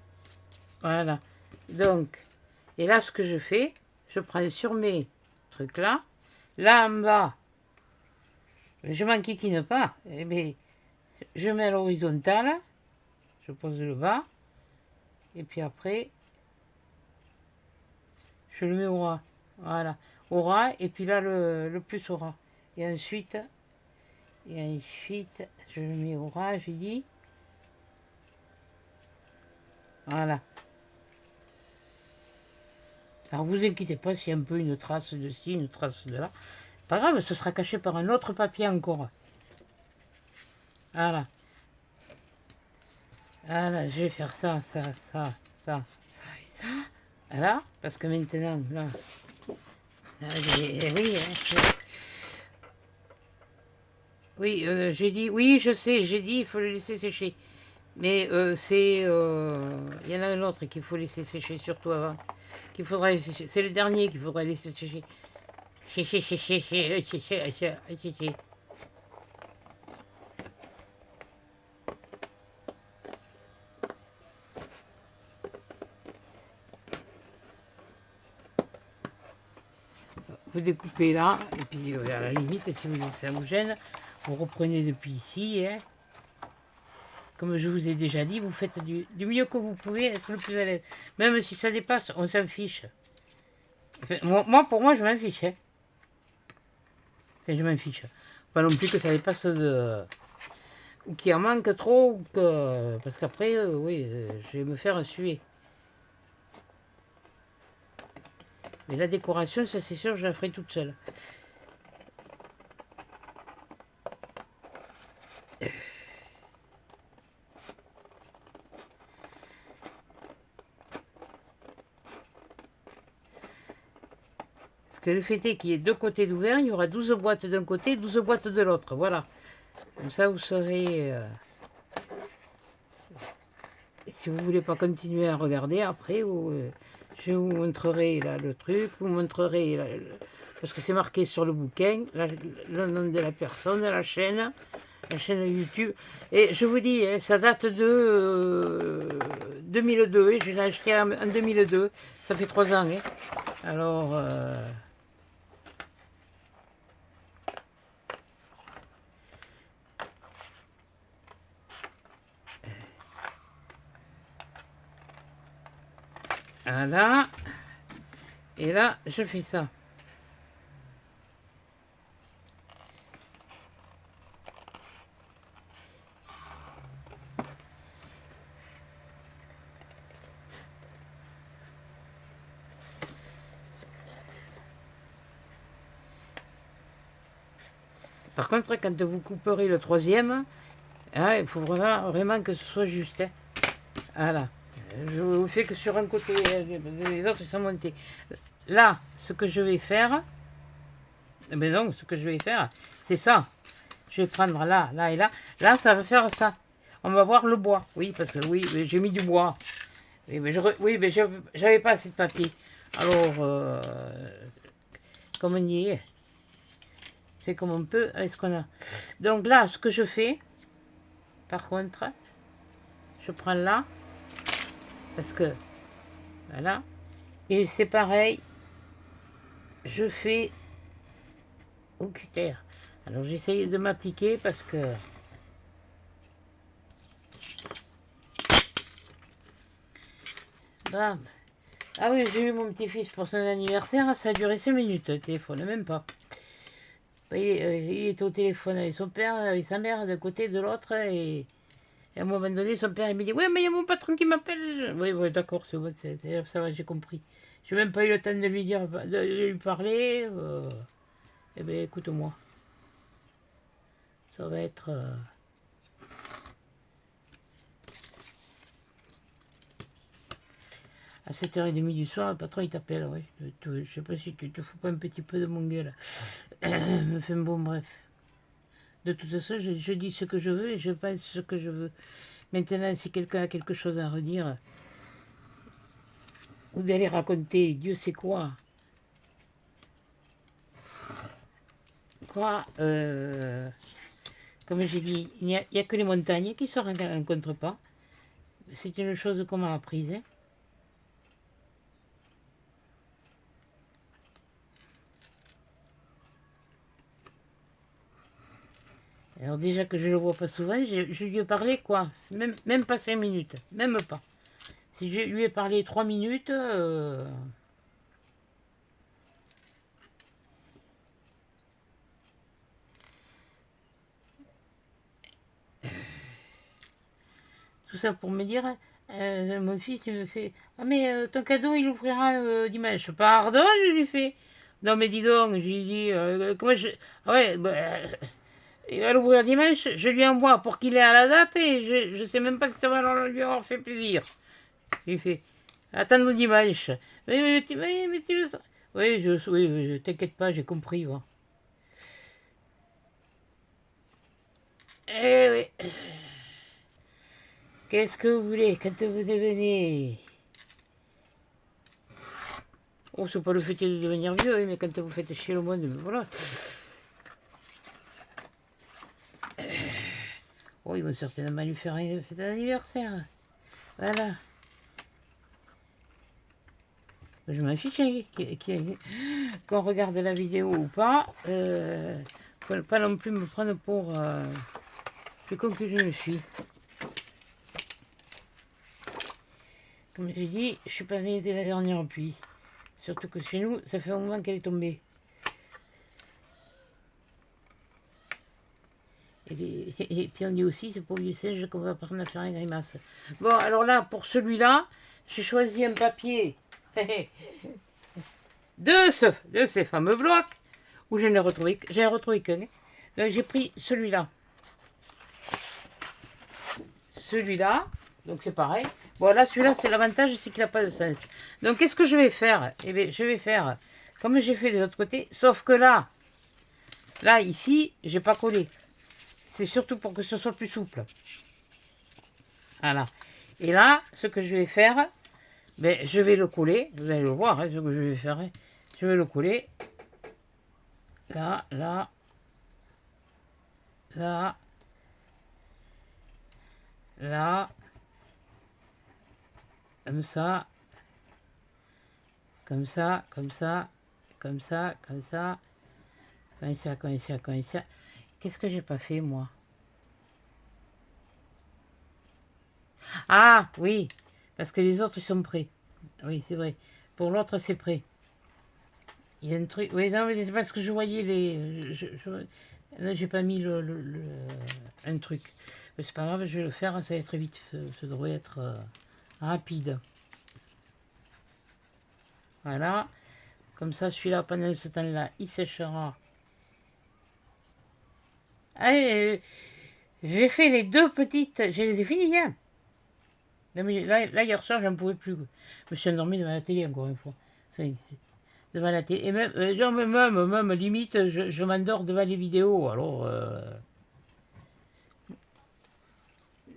Voilà. Donc, et là, ce que je fais, je prends sur mes trucs là. Là en bas, je m'enquiquine pas. Eh bien, je mets à l'horizontale. Je pose le bas. Et puis après, je le mets au ras. Voilà. Au ras. Et puis là, le plus au ras. Et ensuite, je le mets au ras, je dis. Voilà. Alors vous inquiétez pas s'il y a un peu une trace de ci, une trace de là. Pas grave, ce sera caché par un autre papier encore. Voilà. Voilà, je vais faire ça, ça, ça, ça, ça et ça. Voilà, parce que maintenant, là. Oui, hein, oui, j'ai dit, oui, je sais, j'ai dit, il faut le laisser sécher. Mais il y en a un autre qu'il faut laisser sécher, surtout avant. Qu'il faudra laisser sécher. C'est le dernier qu'il faudra laisser sécher. Vous découpez là, et puis à la limite, si ça vous gêne, vous reprenez depuis ici. Hein. Comme je vous ai déjà dit, vous faites du mieux que vous pouvez, être le plus à l'aise. Même si ça dépasse, on s'en fiche. Enfin, pour moi, je m'en fiche. Hein. Enfin, je m'en fiche. Pas non plus que ça dépasse de... Ou qu'il en manque trop, ou que... Parce qu'après, oui, je vais me faire suer. Mais la décoration, ça c'est sûr, je la ferai toute seule. Parce que le fait est qu'il y ait deux côtés d'ouvert, il y aura 12 boîtes d'un côté, 12 boîtes de l'autre. Voilà. Comme ça, vous saurez... si vous voulez pas continuer à regarder, après, je vous montrerai là, le truc, vous montrerez... Là, parce que c'est marqué sur le bouquin, le nom de la personne, la chaîne YouTube. Et je vous dis, hein, ça date de 2002, et je l'ai acheté en 2002, ça fait 3 ans. Hein. Alors... voilà. Et là, je fais ça. Par contre, quand vous couperez le troisième, hein, il faut vraiment que ce soit juste. Hein. Voilà. Je vous fais que sur un côté, les autres ils sont montés. Là, ce que je vais faire, mais non, ce que je vais faire, c'est ça. Je vais prendre là, là et là. Là, ça va faire ça. On va voir le bois. Oui, parce que oui, j'ai mis du bois. Oui, mais j'avais pas assez de papier. Alors, comme on y est, fait comme on peut avec ce qu'on a. Donc là, ce que je fais, par contre, je prends là, parce que, voilà, et c'est pareil, je fais au cutter. Alors j'essaye de m'appliquer parce que bam. Ah oui, j'ai eu mon petit-fils pour son anniversaire, ça a duré 5 minutes le téléphone, même pas. Il était au téléphone avec son père, avec sa mère, de côté, de l'autre, et à un moment donné, son père il me dit ouais, mais il y a mon patron qui m'appelle. Oui, oui, d'accord, c'est bon, ça va, j'ai compris. J'ai même pas eu le temps de lui dire, de lui parler. Eh bien, écoute-moi. Ça va être. À 7h30 du soir, le patron il t'appelle, ouais. Je sais pas si tu te fous pas un petit peu de mon gueule. Enfin bon, bref. De toute façon, je dis ce que je veux et je pense ce que je veux. Maintenant, si quelqu'un a quelque chose à redire, ou d'aller raconter Dieu sait quoi, comme j'ai dit, il n'y a que les montagnes qui ne se rencontrent pas. C'est une chose qu'on m'a apprise. Hein. Alors déjà que je le vois pas souvent, je lui ai parlé quoi, même pas 5 minutes, même pas. Si je lui ai parlé 3 minutes, tout ça pour me dire, mon fils il me fait, ah mais ton cadeau il ouvrira dimanche. Pardon, je lui fais. Non mais dis donc, je lui dis, comment je... Ah ouais, bah, il va l'ouvrir dimanche, je lui envoie pour qu'il ait à la date et je sais même pas si ça va lui avoir fait plaisir. Il fait, attends-nous dimanche. Mais tu le sais. Oui, oui, t'inquiète pas, j'ai compris. Moi. Eh oui. Qu'est-ce que vous voulez quand vous devenez... Oh, c'est pas le fait de devenir vieux, oui, mais quand vous faites chier le monde, voilà. Oh, ils vont certainement lui faire une fête d'anniversaire. Voilà. Je m'en fiche qu'on regarde la vidéo ou pas. Faut pas non plus me prendre pour... c'est con que je me suis. Comme j'ai dit, je suis pas née la dernière pluie. Surtout que chez nous, ça fait un moment qu'elle est tombée. Et puis on dit aussi, c'est pour du singe qu'on va apprendre à faire une grimace. Bon, alors là, pour celui-là, j'ai choisi un papier de ces fameux blocs, où j'en ai retrouvé qu'un. Donc j'ai pris celui-là. Celui-là, donc c'est pareil. Bon, là, celui-là, c'est l'avantage, c'est qu'il n'a pas de sens. Donc, qu'est-ce que je vais faire? Eh bien, je vais faire comme j'ai fait de l'autre côté, sauf que là, ici, j'ai pas collé. C'est surtout pour que ce soit plus souple. Voilà. Et là, ce que je vais faire, ben, je vais le coller. Vous allez le voir, hein, ce que je vais faire. Hein. Je vais le coller. Là, là, là, là. Comme ça. Comme ça, comme ça, comme ça, comme ça. Comme ça, comme ça, comme ça. Qu'est-ce que j'ai pas fait, moi? Ah, oui, parce que les autres, ils sont prêts. Oui, c'est vrai. Pour l'autre, c'est prêt. Il y a un truc... Oui, non, mais c'est parce que je voyais les... Là, j'ai pas mis un truc. Mais c'est pas grave, je vais le faire, ça va être vite. Ça devrait être rapide. Voilà. Comme ça, celui-là, pendant ce temps-là, il séchera. Allez, j'ai fait les deux petites, je les ai finies hier. Non, mais là, hier soir, j'en pouvais plus. Je me suis endormi devant la télé encore une fois. Enfin, devant la télé. Et même, genre, même limite, je m'endors devant les vidéos. Alors,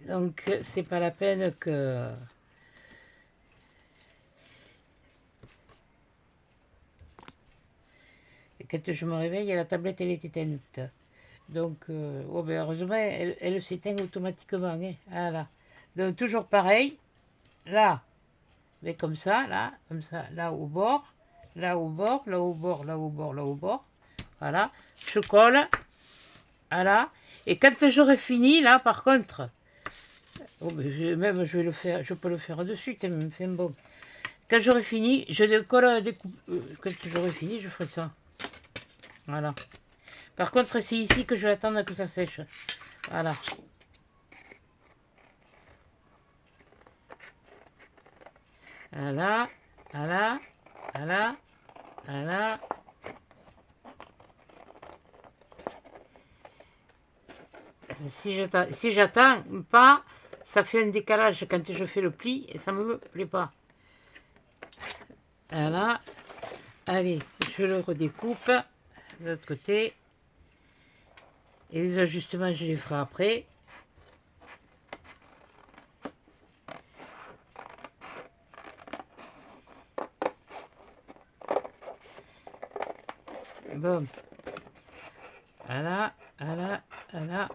donc, c'est pas la peine que. Et quand je me réveille, la tablette, elle est éteinte. Donc, oh, ben, heureusement, elle s'éteint automatiquement. Hein. Voilà. Donc, toujours pareil. Là, mais comme ça, là au bord, là au bord, là au bord, là au bord, là au bord. Voilà. Je colle. Voilà. Et quand j'aurai fini, là, par contre, oh, ben, même je vais le faire, je peux le faire de suite, même fait bon. Quand j'aurai fini, je décolle, découpe. Quand j'aurai fini, je ferai ça. Voilà. Par contre, c'est ici que je vais attendre que ça sèche. Voilà. Voilà. Voilà. Voilà. Voilà. Si j'attends pas, ça fait un décalage quand je fais le pli et ça ne me plaît pas. Voilà. Allez, je le redécoupe de l'autre côté. Et les ajustements, je les ferai après. Bon. Voilà, voilà, voilà.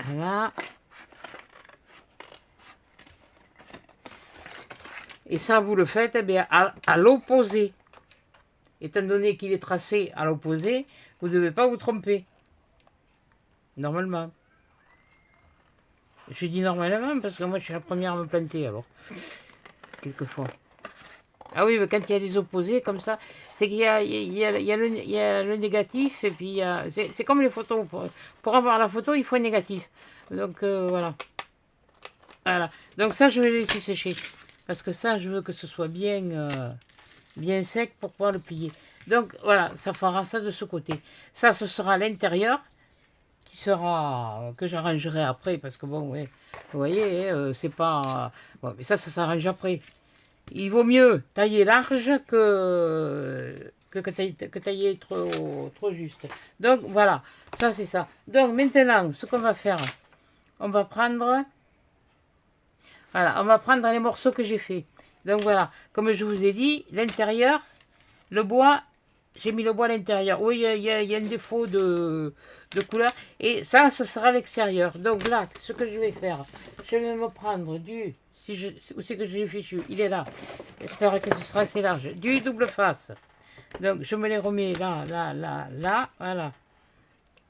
Voilà. Et ça, vous le faites eh bien, à l'opposé. Étant donné qu'il est tracé à l'opposé, vous ne devez pas vous tromper. Normalement. Je dis normalement parce que moi, je suis la première à me planter, alors. Quelquefois. Ah oui, mais quand il y a des opposés comme ça, c'est qu'il y a le négatif et puis c'est comme les photos. Pour avoir la photo, il faut un négatif. Donc voilà. Voilà. Donc ça, je vais le laisser sécher. Parce que ça, je veux que ce soit bien sec pour pouvoir le plier. Donc voilà, ça fera ça de ce côté. Ça, ce sera l'intérieur qui sera que j'arrangerai après. Parce que bon, ouais, vous voyez, c'est pas... Bon, mais ça s'arrange après. Il vaut mieux tailler large que tailler trop juste. Donc voilà, ça c'est ça. Donc maintenant, ce qu'on va faire, on va prendre, voilà, on va prendre les morceaux que j'ai fait. Donc voilà, comme je vous ai dit, l'intérieur, le bois, j'ai mis le bois à l'intérieur. Oui, il y a un défaut de couleur. Et ça, ce sera l'extérieur. Donc là, ce que je vais faire, je vais me prendre du... où c'est que je l'ai fichu? Il est là. J'espère que ce sera assez large. Du double face. Donc, je me les remets là, là, là, là. Voilà.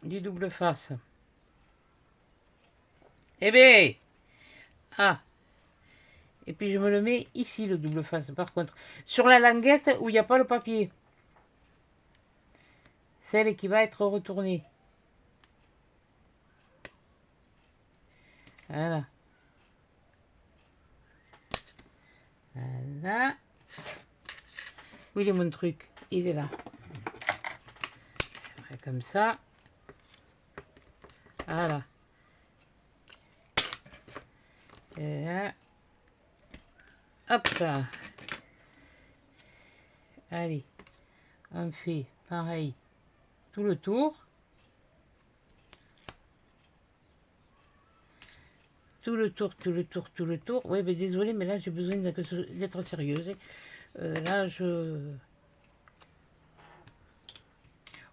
Du double face. Eh bien. Ah. Et puis, je me le mets ici, le double face. Par contre, sur la languette où il n'y a pas le papier. Celle qui va être retournée. Voilà. Voilà. Où il est mon truc? Il est là. Comme ça. Voilà. Et là. Hop là. Allez. On fait pareil. Tout le tour. Tout le tour, tout le tour, tout le tour. Oui, mais désolé, mais là, j'ai besoin d'être sérieuse. Là, je...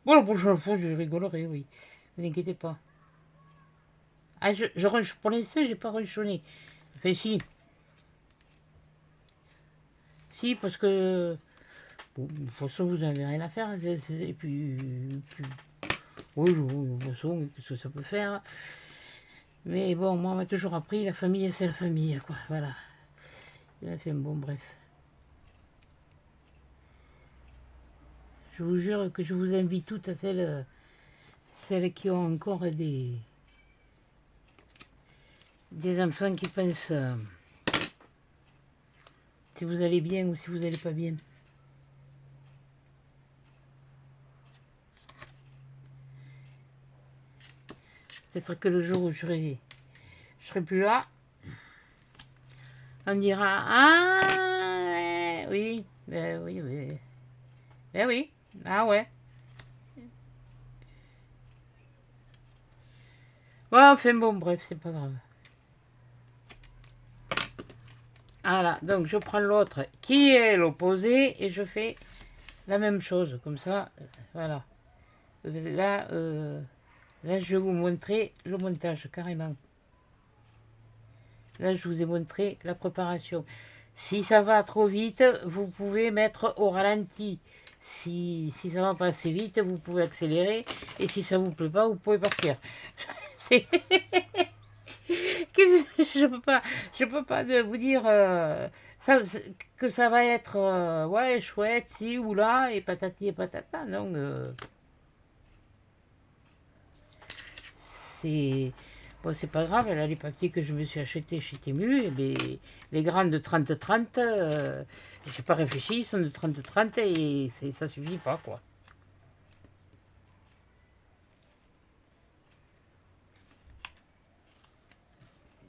Bon, la prochaine fois, je rigolerai, oui. Ne vous inquiétez pas. Ah, je ronche. Pour l'instant, j'ai pas ronchonné. Enfin, si. Si, parce que... Bon, de toute façon, vous n'avez rien à faire. Et puis... Oui, de toute façon, qu'est-ce que ça peut faire? Mais bon, moi, on m'a toujours appris, la famille, c'est la famille, quoi. Voilà. Enfin, bon, bref. Je vous jure que je vous invite toutes à celles qui ont encore des enfants qui pensent si vous allez bien ou si vous n'allez pas bien. Peut-être que le jour où je serai plus là, on dira ah ouais, oui, ben oui, oui, ben oui, ah ouais. Ouais, enfin bon, bref, c'est pas grave. Voilà, donc je prends l'autre qui est l'opposé et je fais la même chose, comme ça, voilà. Là, là, je vais vous montrer le montage, carrément. Là, je vous ai montré la préparation. Si ça va trop vite, vous pouvez mettre au ralenti. Si ça va pas assez vite, vous pouvez accélérer. Et si ça vous plaît pas, vous pouvez partir. Je peux pas vous dire ça, que ça va être ouais chouette si ou là et patati et patata. Non, c'est bon, c'est pas grave. Là, les papiers que je me suis achetés chez Temu, les grandes de 30-30, j'ai pas réfléchi, ils sont de 30-30 et ça suffit pas quoi.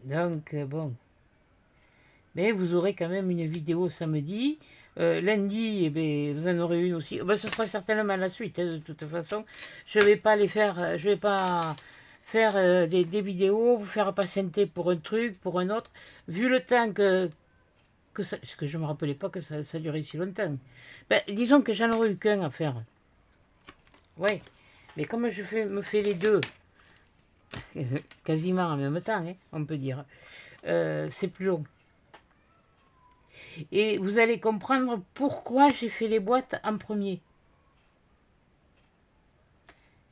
Donc bon. Mais vous aurez quand même une vidéo samedi. Lundi, eh ben, vous en aurez une aussi. Ben, ce sera certainement la suite, hein, de toute façon. Je vais pas les faire, je vais pas faire des vidéos, vous faire patienter pour un truc, pour un autre. Vu le temps que ça, parce que je me rappelais pas que ça durait si longtemps. Ben, disons que j'en aurais eu qu'un à faire. Ouais. Mais comme me fais les deux, quasiment en même temps, hein, on peut dire, c'est plus long. Et vous allez comprendre pourquoi j'ai fait les boîtes en premier.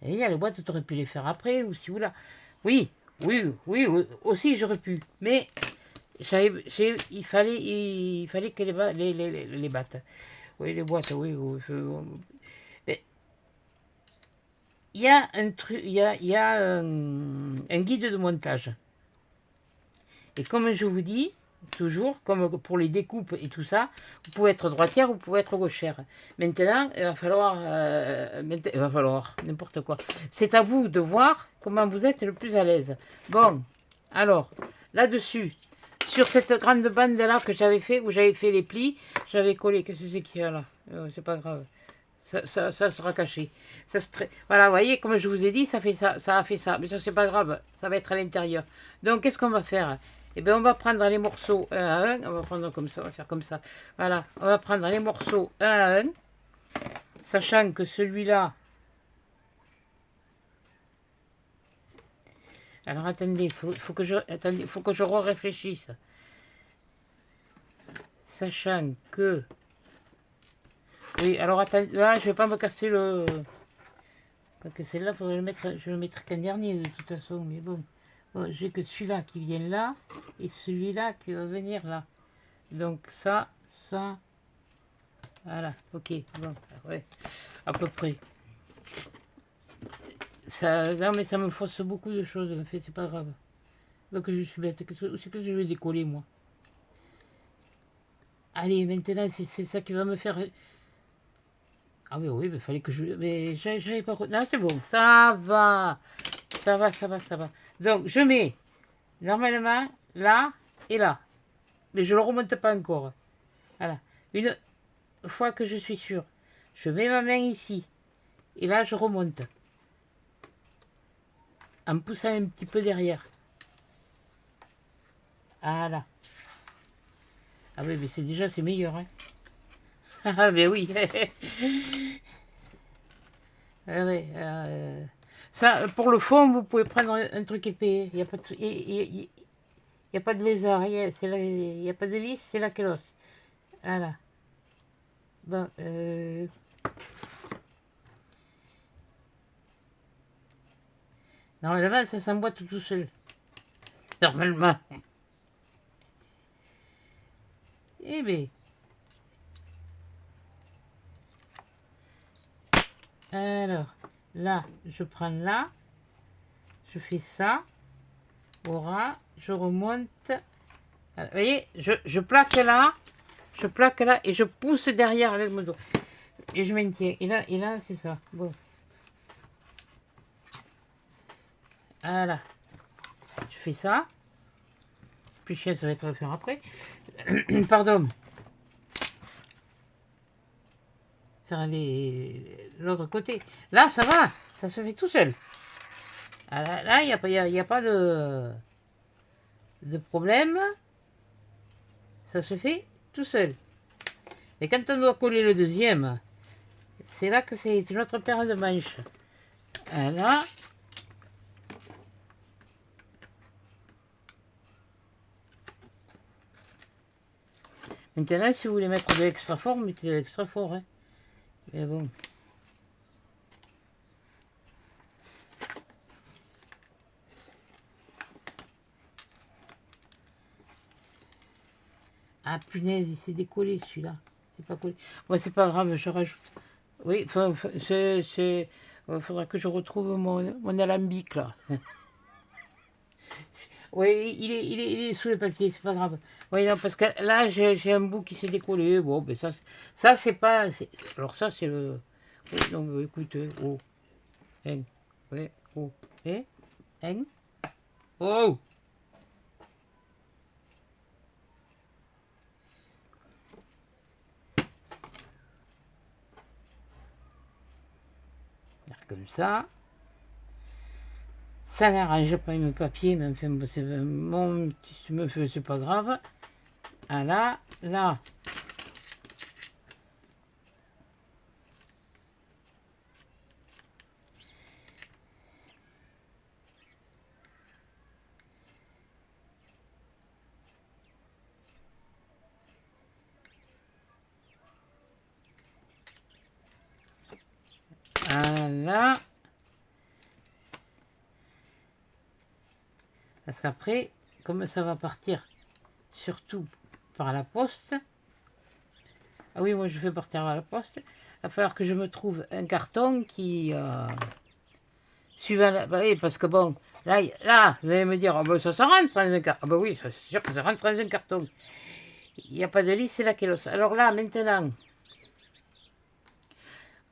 Et il y a les boîtes, tu aurais pu les faire après, ou si ou là. Oui, oui, aussi j'aurais pu. Mais il fallait que les battes. Oui, les boîtes, oui. Mais il y a un truc, il y a un guide de montage. Et comme je vous dis, toujours, comme pour les découpes et tout ça, vous pouvez être droitière, vous pouvez être gauchère. Maintenant, il va falloir n'importe quoi. C'est à vous de voir comment vous êtes le plus à l'aise. Bon, alors, là-dessus, sur cette grande bande-là que j'avais fait, où j'avais fait les plis, j'avais collé, qu'est-ce que c'est qu'il y a là? C'est pas grave. Ça sera caché. Voilà, vous voyez, comme je vous ai dit, ça a fait ça. Mais ça, c'est pas grave, ça va être à l'intérieur. Donc, qu'est-ce qu'on va faire? Eh bien, on va prendre les morceaux un à un. On va prendre comme ça, on va faire comme ça. Voilà, on va prendre les morceaux un à un. Sachant que celui-là... Alors, attendez, faut que je réfléchisse. Sachant que... Oui, alors, attendez, là, je vais pas me casser le... Parce que celle-là, je vais le mettre qu'un dernier, de toute façon, mais bon. Bon, j'ai que celui-là qui vient là, et celui-là qui va venir là. Donc ça, voilà, ok, bon, ouais, à peu près. Ça, non mais ça me force beaucoup de choses, en fait, c'est pas grave. Donc je suis bête, c'est que je vais décoller moi. Allez, maintenant, c'est ça qui va me faire... Ah oui, il fallait que je... Mais j'avais pas... Non, c'est bon, ça va. Ça va. Donc, je mets, normalement, là et là. Mais je ne le remonte pas encore. Voilà. Une fois que je suis sûre, je mets ma main ici. Et là, je remonte. En poussant un petit peu derrière. Voilà. Ah oui, mais c'est meilleur, hein. Ah, mais oui. Ah ouais, ça, pour le fond, vous pouvez prendre un truc épais. Il n'y a pas de, il y a pas de lézard. Il y a pas de lisse, c'est la calosse. Voilà. Bon, normalement, ça s'emboîte tout seul. Normalement. Eh bien. Alors, là, je prends là. Je fais ça. Aura, je remonte. Vous voyez, je plaque là. Je plaque là et je pousse derrière avec mon dos. Et je maintiens. Et là c'est ça. Bon. Voilà. Je fais ça. Plus cher, ça va être à le faire après. Pardon. Faire l'autre côté. Là, ça va. Ça se fait tout seul. Ah, là, il n'y a pas de problème. Ça se fait tout seul. Et quand on doit coller le deuxième, c'est là que c'est une autre paire de manches. Voilà. Maintenant, si vous voulez mettre de l'extra fort, mettez de l'extra fort. Hein. Mais bon. Ah punaise, il s'est décollé celui-là. C'est pas collé. Bon, c'est pas grave, je rajoute. Oui, il faudra que je retrouve mon alambic là. Oui, il est sous le papier, c'est pas grave. Oui, non, parce que là, j'ai un bout qui s'est décollé. Bon, ben ça c'est pas. Alors, ça, c'est le. Oui, non, écoute, oh, hein, ouais, oh, hein, oh! Comme ça. Ça n'arrange pas mes papiers, mais enfin, c'est mon petit me fait, c'est pas grave. Ah là. Voilà. Parce qu'après, comme ça va partir surtout par la poste. Ah oui, moi je fais partir par la poste. Il va falloir que je me trouve un carton qui... suivant la... Bah oui, parce que bon, là, vous allez me dire, oh, ben, ça rentre dans un carton. Ah bah oui, c'est sûr que ça rentre dans un carton. Il n'y a pas de lis, c'est là qu'est l'os. Alors là, maintenant,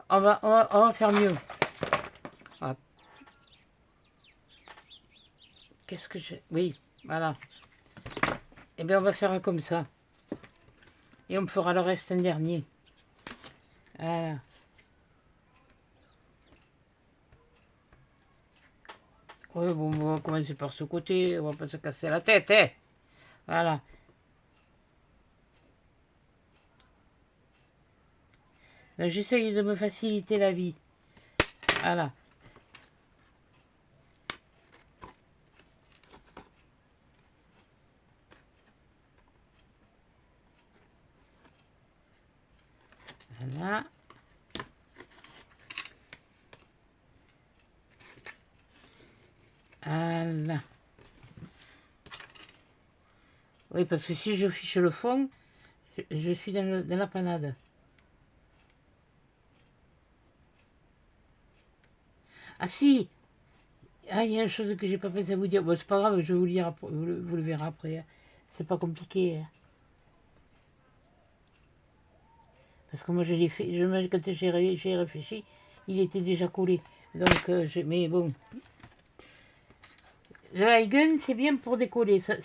on va faire mieux. Hop. Qu'est-ce que je... Oui, voilà. Eh bien, on va faire comme ça. Et on me fera le reste un dernier. Voilà. Oui, bon, on va commencer par ce côté. On va pas se casser la tête, hein. Voilà. J'essaye de me faciliter la vie. Voilà. Voilà. Voilà. Oui, parce que si je fiche le fond, je suis dans la panade. Ah si! Ah, il y a une chose que j'ai pas pensé à vous dire. Bon, c'est pas grave, je vais vous le dire, vous le verrez après. Hein. C'est pas compliqué. Hein. Parce que moi, je l'ai fait, quand j'ai réfléchi, il était déjà collé. Donc, mais bon. Le Huygen, c'est bien pour décoller. Ça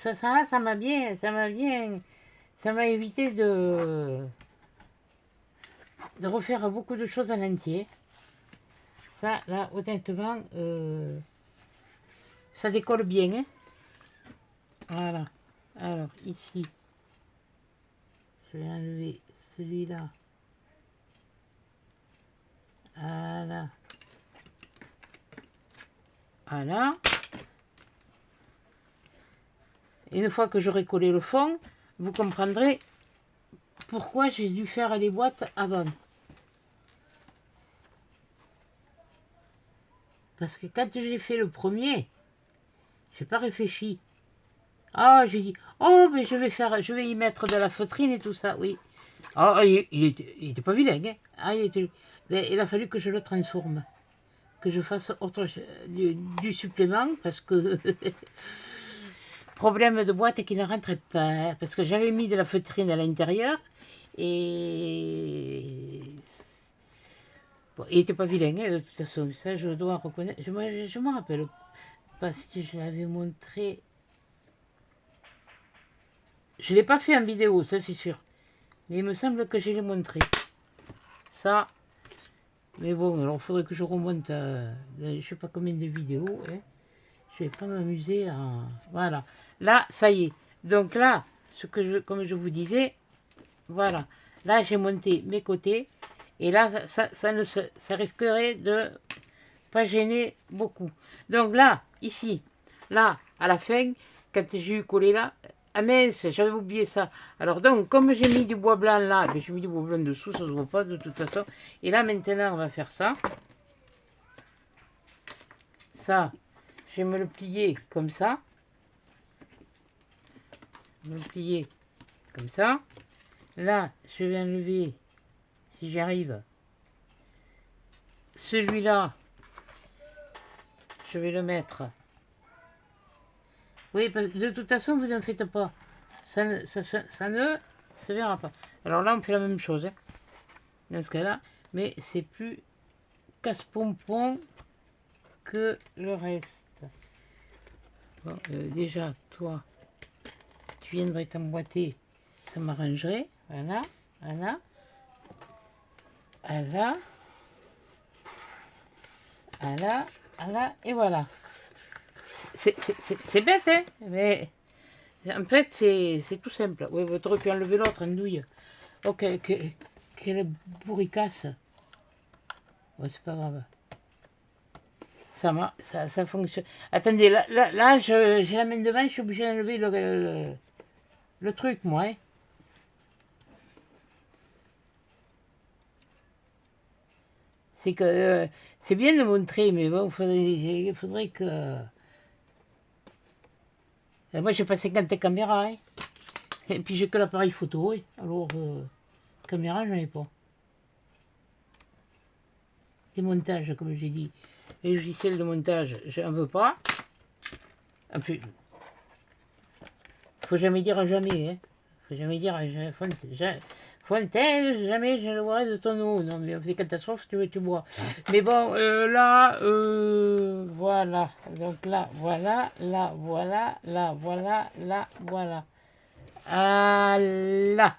m'a bien, ça m'a évité de refaire beaucoup de choses en entier. Ça, là, honnêtement, ça décolle bien. Hein. Voilà. Alors, ici, je vais enlever celui-là. Voilà. Voilà. Et une fois que j'aurai collé le fond, vous comprendrez pourquoi j'ai dû faire les boîtes avant. Parce que quand j'ai fait le premier, j'ai pas réfléchi. Ah, j'ai dit, oh, mais je vais y mettre de la feutrine et tout ça, oui. Ah, il était pas vilain, hein. Ah, mais il a fallu que je le transforme. Que je fasse du supplément, parce que problème de boîte qui ne rentrait pas, parce que j'avais mis de la feutrine à l'intérieur, et bon, il n'était pas vilain, hein, de toute façon, ça je dois reconnaître, je me rappelle pas si je l'avais montré, je ne l'ai pas fait en vidéo, ça c'est sûr, mais il me semble que je l'ai montré, ça, mais bon, alors il faudrait que je remonte à, je sais pas combien de vidéos, hein. Je vais pas m'amuser à... Voilà. Là, ça y est. Donc là, comme je vous disais, voilà. Là, j'ai monté mes côtés. Et là, ça risquerait de pas gêner beaucoup. Donc là, ici, là, à la fin, quand j'ai eu collé là, ah mince, j'avais oublié ça. Alors donc, comme j'ai mis du bois blanc là, j'ai mis du bois blanc dessous, ça se voit pas de toute façon. Et là, maintenant, on va faire ça. Ça, je vais me le plier comme ça. Me le plier comme ça. Là, je vais enlever, si j'arrive, celui-là. Je vais le mettre. Oui, parce que de toute façon, vous n'en faites pas. Ça ne se verra pas. Alors là, on fait la même chose. Hein, dans ce cas-là. Mais c'est plus casse-pompon que le reste. Bon, déjà, toi, tu viendrais t'emboîter, ça m'arrangerait. Voilà, voilà, voilà, voilà, voilà, et voilà. C'est bête, hein, mais en fait, c'est tout simple. Oui, vous auriez pu enlever l'autre, une douille. Ok, quelle bourricasse. Ouais, c'est pas grave. Ça fonctionne. Attendez, là j'ai la main devant, je suis obligé d'enlever le truc, moi. Hein. C'est que c'est bien de montrer, mais bon, il faudrait que... moi, j'ai pas 50 caméras, hein. Et puis j'ai que l'appareil photo, hein. Alors, caméra, j'en ai pas. Les montages, comme j'ai dit. Les logiciels de montage, j'en veux pas. En plus, faut jamais dire jamais, hein. Faut jamais dire Fontaine, jamais je ne boirai de ton eau. Non, mais c'est catastrophe, tu bois. Mais bon, là, voilà. Donc là, voilà, là, voilà, là, voilà, là, voilà. Ah, là.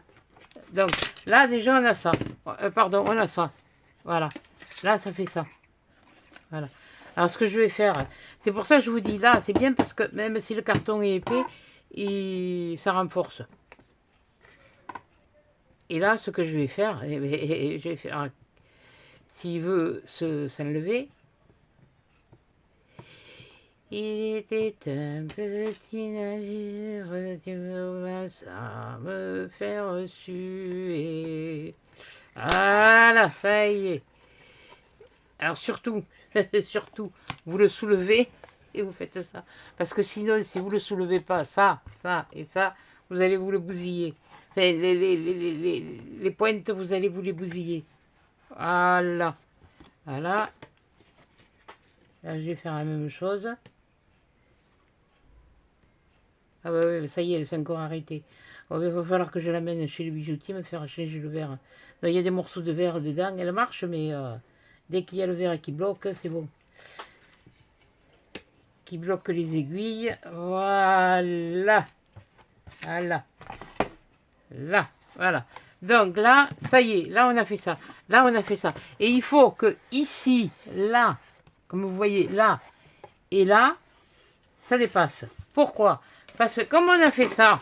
Donc, là, déjà, on a ça. Pardon, on a ça. Voilà. Là, ça fait ça. Voilà. Alors, ce que je vais faire, c'est pour ça que je vous dis, là, c'est bien parce que même si le carton est épais, ça renforce. Et là, ce que je vais faire, je vais faire, s'il veut s'enlever, il était un petit navire, tu vas ça me faire suer. Voilà, ça y est. Alors surtout, surtout, vous le soulevez et vous faites ça. Parce que sinon, si vous ne le soulevez pas, ça et ça, vous allez vous le bousiller. Enfin, les pointes, vous allez vous les bousiller. Voilà. Voilà. Là, je vais faire la même chose. Ah bah oui, ça y est, elle s'est encore arrêtée. Bon, il va falloir que je l'amène chez le bijoutier, me faire changer le verre. Il y a des morceaux de verre dedans, elle marche, mais dès qu'il y a le verre qui bloque, c'est bon. Qui bloque les aiguilles. Voilà. Voilà. Là, voilà. Donc là, ça y est, là on a fait ça. Là on a fait ça. Et il faut que ici, là, comme vous voyez, là et là, ça dépasse. Pourquoi? Parce que comme on a fait ça,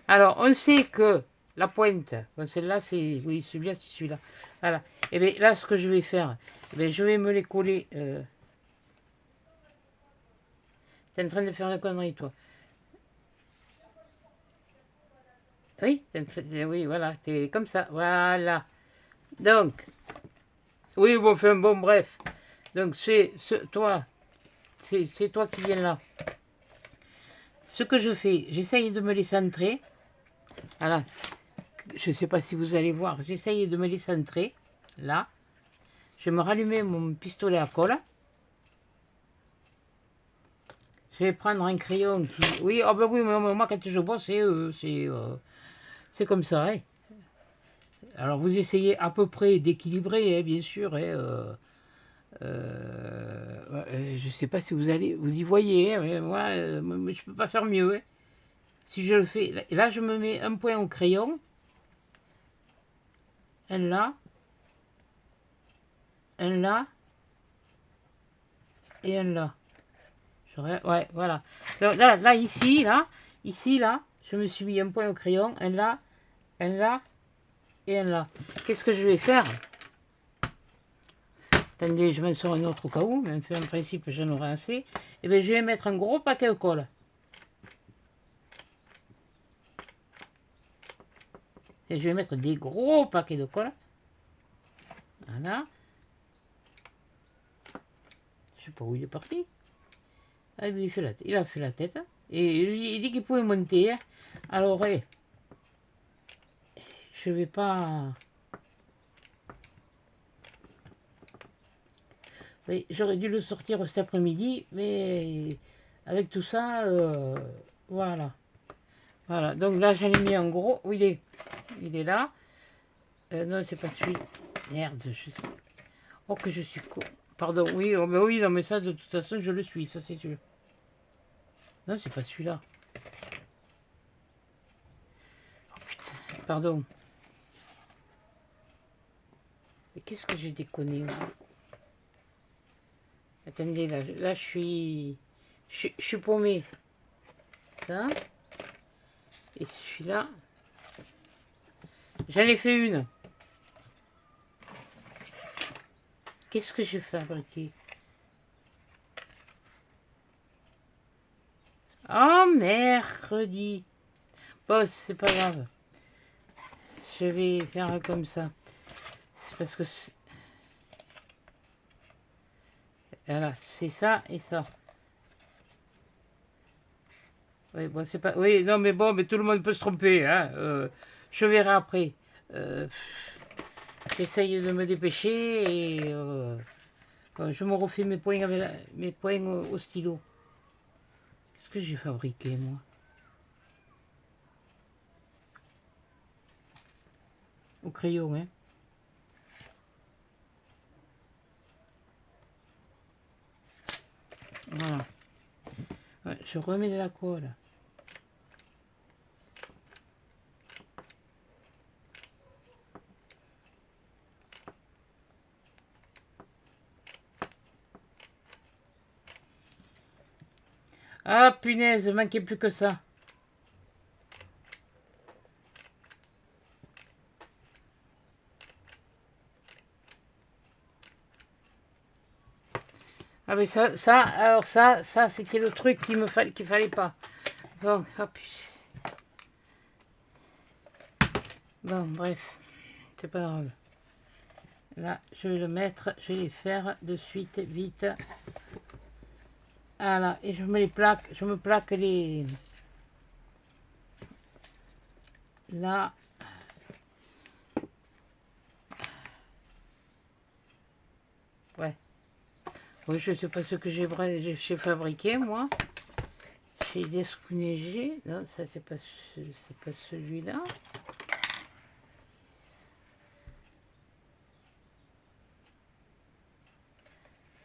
alors on sait que la pointe, bon, celle-là, c'est, oui, celui-là, c'est celui-là. Voilà. Et bien là, ce que je vais faire, je vais me les coller. T'es en train de faire la connerie, toi. Oui, oui, voilà, c'est comme ça, voilà. Donc, oui, bon, enfin, bon, bref. Donc, c'est toi qui viens là. Ce que je fais, j'essaye de me les centrer. Voilà. Je ne sais pas si vous allez voir, j'essaye de me les centrer. Là. Je vais me rallumer mon pistolet à colle. Je vais prendre un crayon qui... Oui, oh ben oui, mais moi quand je bois, c'est comme ça. Hein. Alors vous essayez à peu près d'équilibrer, hein, bien sûr. Hein, je sais pas si vous y voyez, hein, mais moi, je peux pas faire mieux. Hein. Si je le fais, là je me mets un point au crayon, un là, un là et un là. Ouais, voilà. Donc, là, ici, là, je me suis mis un point au crayon, un là et un là. Qu'est-ce que je vais faire? Attendez, je m'en sors un autre au cas où, mais en principe, j'en aurai assez. Et bien, je vais mettre un gros paquet de colle. Et je vais mettre des gros paquets de colle. Voilà. Je sais pas où il est parti. Ah, il a fait la tête. Et il dit qu'il pouvait monter. Hein. Alors, je vais pas... Oui, j'aurais dû le sortir cet après-midi, mais avec tout ça, voilà. Voilà, donc là, j'en ai mis un gros. Où il est? Il est là. Non, c'est pas celui. Merde, oh, que je suis con. Pardon, oui, oh, ben oui, non, mais ça, de toute façon, je le suis, ça, c'est sûr. Non, c'est pas celui-là. Oh, putain, pardon. Mais qu'est-ce que j'ai déconné, moi. Attendez, là, je suis paumé. Ça. Et celui-là. J'en ai fait une. Qu'est-ce que j'ai fabriqué? Oh, mercredi. Bon, c'est pas grave. Je vais faire comme ça. C'est parce que... Voilà, c'est ça et ça. Oui, bon, c'est pas... Oui, non, mais bon, mais tout le monde peut se tromper, hein. Je verrai après. J'essaye de me dépêcher et je me refais mes points, mes points au stylo. Qu'est-ce que j'ai fabriqué, moi? Au crayon, hein. Voilà. Ouais, je remets de la colle. Ah, punaise, il manquait plus que ça. Ah, mais alors ça c'était le truc qu'il fallait pas. Bon, hop. Bon, bref, c'est pas grave. Là, je vais le mettre, je vais les faire de suite, vite. Voilà, et je me plaque les... Là. Ouais. Oui, je sais pas ce que j'ai fabriqué, moi. J'ai descounégé. Non, ça, c'est pas celui-là.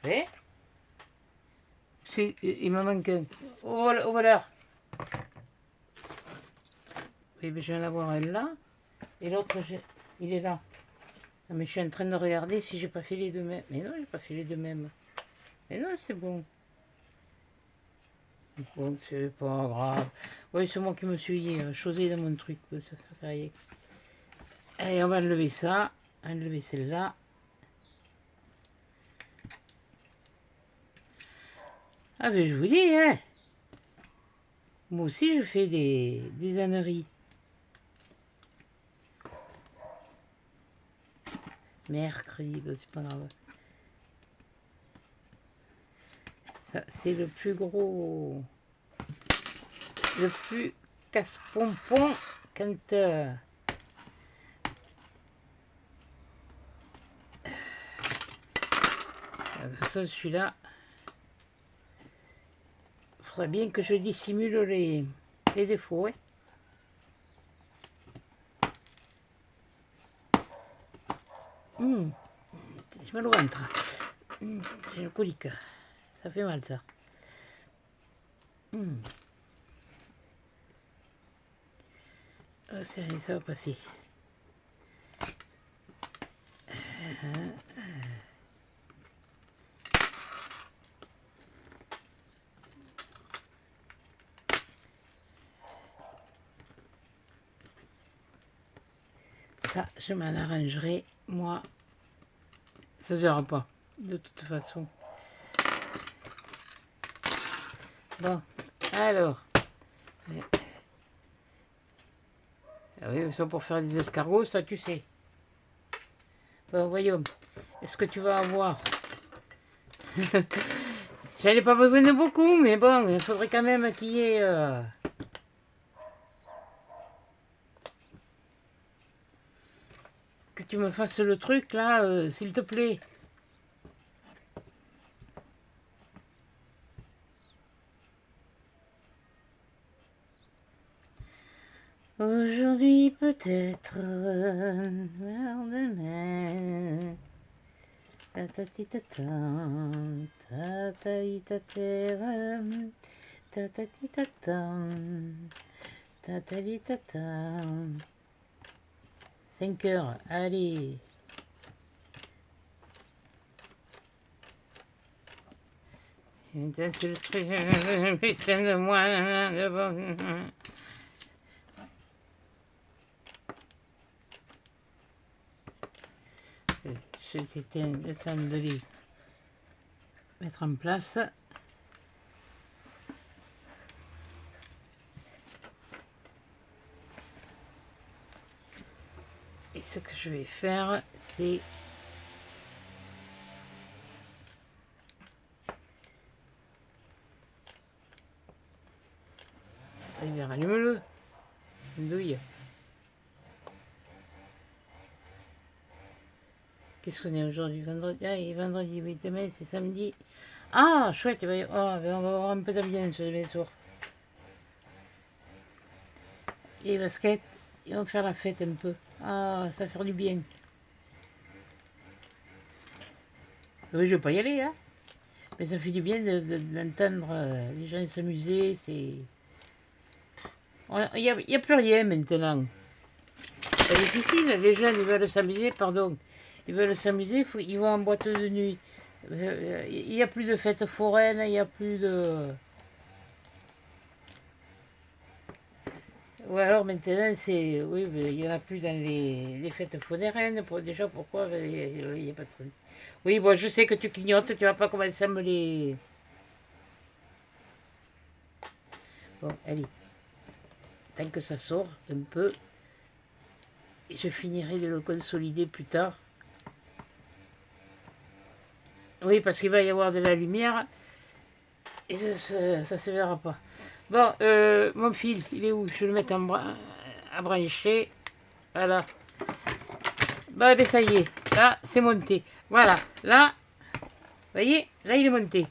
Ouais. Il me manque un. Au voleur. Oui, mais je vais en avoir un là. Et l'autre, il est là. Non, mais je suis en train de regarder si j'ai pas fait les deux mêmes. Mais non, j'ai pas fait les deux mêmes. Mais non, c'est bon. Bon, c'est pas grave. Oui, c'est moi qui me suis chosé dans mon truc. Ça fait rien. Allez, on va enlever ça. Enlever celle-là. Ah ben je vous dis, hein. Moi aussi je fais des âneries. Mercredi, ben, c'est pas grave. Ça, c'est le plus gros... Le plus casse-pompon quand... ça, celui-là... faudrait bien que je dissimule les défauts. Hein. J'ai mal au ventre. J'ai le colique. Ça fait mal ça. Oh, sérieux, ça va passer. Ça, je m'en arrangerai, moi. Ça ne verra pas, de toute façon. Bon, alors. Ah oui, ça pour faire des escargots, ça tu sais. Bon, voyons. Est-ce que tu vas avoir... J'en ai pas besoin de beaucoup, mais bon, il faudrait quand même qu'il y ait... que tu me fasses le truc, là, s'il te plaît. Aujourd'hui peut-être, demain, ta-ta-ti-ta-tam, ta-ta-li-ta-ta-ram, ta-ta-ti-ta-tam, ta-ta-li-ta-tam. 5 heures, allez. Maintenant c'est le truc, putain de moi, de bon. C'était le temps de les mettre en place. Et ce que je vais faire, c'est eh bien, rallume-le, douille. Qu'est-ce qu'on est aujourd'hui? Vendredi? Ah, il est vendredi, oui, demain c'est samedi. Ah, chouette, on va avoir un peu d'ambiance ce soir. Et basket, ils vont faire la fête un peu. Ah, ça va faire du bien. Oui, je vais pas y aller, hein. Mais ça fait du bien d'entendre les gens s'amuser. C'est... Il n'y a plus rien maintenant. C'est difficile, les jeunes, ils veulent s'amuser, pardon. Ils veulent s'amuser, ils vont en boîte de nuit. Il n'y a plus de fêtes foraines, il n'y a plus de... Ou alors maintenant, c'est... Oui, mais il n'y en a plus dans les fêtes foraines. Déjà, pourquoi il n'y a pas de... Oui, bon, je sais que tu clignotes, tu vas pas commencer à me les... Bon, allez. Tant que ça sort un peu, je finirai de le consolider plus tard. Oui, parce qu'il va y avoir de la lumière et ça se verra pas. Bon, mon fil, il est où? Je vais le mettre à brancher. Voilà. Bah, ben ça y est. Là, c'est monté. Voilà. Là, vous voyez? Là, il est monté.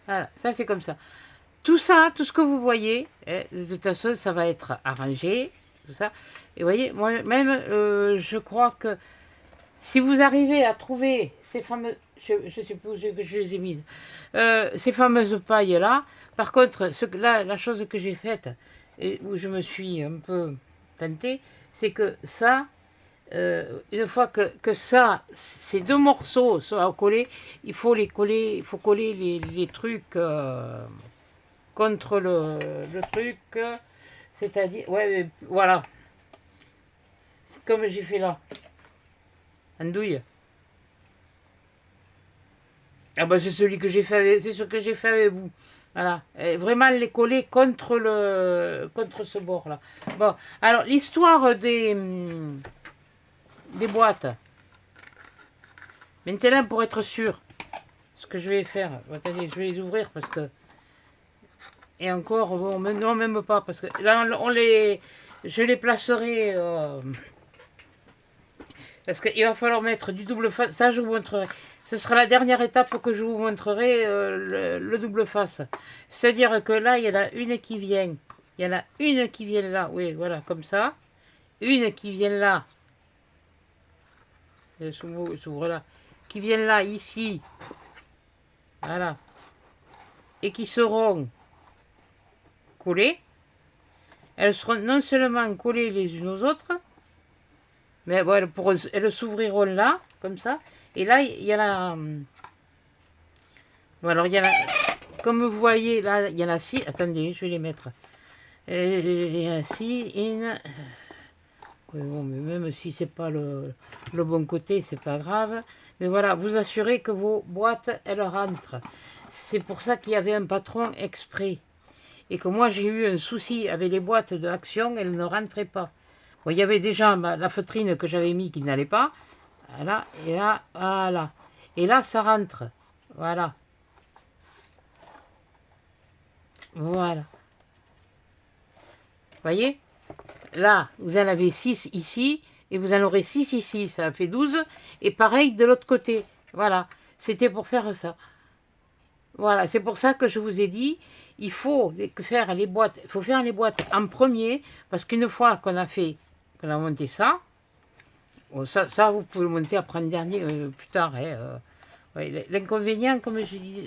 Voilà. Ça, c'est comme ça. Tout ça, tout ce que vous voyez, de toute façon, ça va être arrangé. Tout ça. Et vous voyez, moi-même, je crois que si vous arrivez à trouver ces fameuses... Je ne sais plus où que je les ai mises. Ces fameuses pailles-là. Par contre, la chose que j'ai faite, et où je me suis un peu tentée, c'est que ça, une fois que ça, ces deux morceaux sont collés, il faut les coller, il faut coller les trucs contre le truc. C'est-à-dire, ouais, voilà. Comme j'ai fait là. Andouille. Ah bah c'est celui que j'ai fait, c'est ce que j'ai fait avec vous. Voilà, et vraiment les coller contre ce bord là. Bon, alors l'histoire des boîtes. Maintenant pour être sûr, ce que je vais faire, attendez, je vais les ouvrir parce que et encore bon, non même pas parce que là je les placerai parce qu'il va falloir mettre du double face. Ça je vous montrerai. ce sera la dernière étape que je vous montrerai, le double face. C'est-à-dire que là, il y en a une qui vient. Il y en a une qui vient là, oui, voilà, comme ça. Une qui vient là. Elle s'ouvre là. Qui vient là, ici. Voilà. Et qui seront collées. Elles seront non seulement collées les unes aux autres, mais bon, elles s'ouvriront là, comme ça. Et là, il y en a... Bon, alors, il y en a... Comme vous voyez, là, il y en a 6. Attendez, je vais les mettre. Il y en a 6, une... Oui, bon, mais même si c'est pas le bon côté, c'est pas grave. Mais voilà, vous assurez que vos boîtes, elles rentrent. C'est pour ça qu'il y avait un patron exprès. Et que moi, j'ai eu un souci avec les boîtes d'Action, elles ne rentraient pas. Bon, il y avait déjà la feutrine que j'avais mis qui n'allait pas. Voilà, et là, voilà. Et là, ça rentre. Voilà. Voilà. Voyez? Là, vous en avez 6 ici, et vous en aurez 6 ici, ça fait 12, et pareil de l'autre côté. Voilà, c'était pour faire ça. Voilà, c'est pour ça que je vous ai dit, il faut faire les boîtes, il faut faire les boîtes en premier, parce qu'une fois qu'on a monté ça, ça vous pouvez le monter après un dernier, plus tard. Hein, ouais, l'inconvénient, comme je dis,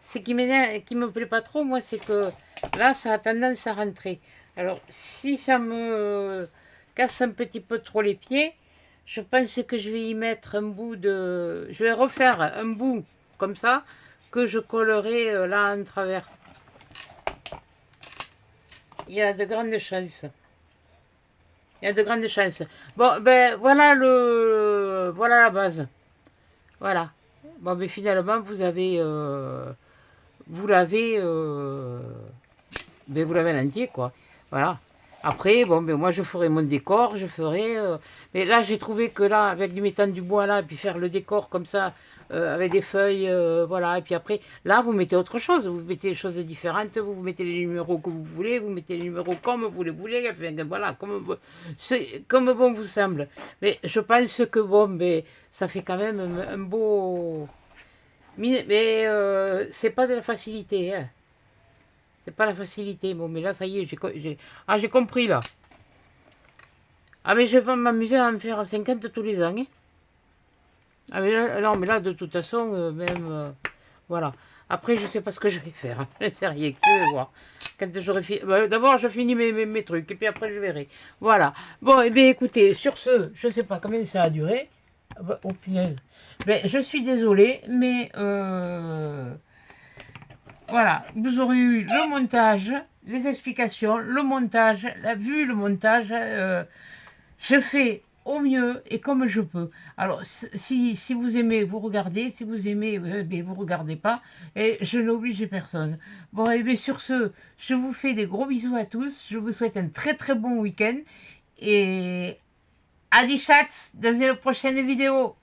c'est qui me plaît pas trop, moi, c'est que là, ça a tendance à rentrer. Alors, si ça me casse un petit peu trop les pieds, je pense que je vais y mettre un bout de... Je vais refaire un bout comme ça, que je collerai là en travers. Il y a de grandes chances. Il y a de grandes chances. Bon, ben, voilà voilà la base. Voilà. Bon, mais finalement, vous l'avez vous l'avez en entier, quoi. Voilà. Après, bon, ben moi, je ferai mon décor, je ferai... mais là, j'ai trouvé que là, avec du méthane du bois, là, puis faire le décor comme ça, avec des feuilles, voilà. Et puis après, là, vous mettez autre chose. Vous mettez des choses différentes, vous mettez les numéros que vous voulez, vous mettez les numéros comme vous les voulez. Enfin, voilà, comme bon vous semble. Mais je pense que, bon, ben, ça fait quand même un beau... Mais c'est pas de la facilité, hein. C'est pas la facilité. Bon, mais là, ça y est, j'ai compris, là. Ah, mais je vais pas m'amuser à en faire 50 tous les ans, hein. Ah, mais là, non, mais là, de toute façon, même... voilà. Après, je sais pas ce que je vais faire. Hein. Je sais rien, je vais voir. Quand j'aurai fini... D'abord, je finis mes trucs, et puis après, je verrai. Voilà. Bon, et bien, écoutez, sur ce, je sais pas combien ça a duré. Ah bah, oh, punaise. Mais je suis désolée, mais... voilà, vous aurez eu le montage, les explications, le montage, la vue, le montage. Je fais au mieux et comme je peux. Alors, si vous aimez, vous regardez. Si vous aimez, bien, vous regardez pas. Et je n'oblige personne. Bon, et bien sur ce, je vous fais des gros bisous à tous. Je vous souhaite un très très bon week-end. Et à des chats dans une prochaine vidéo.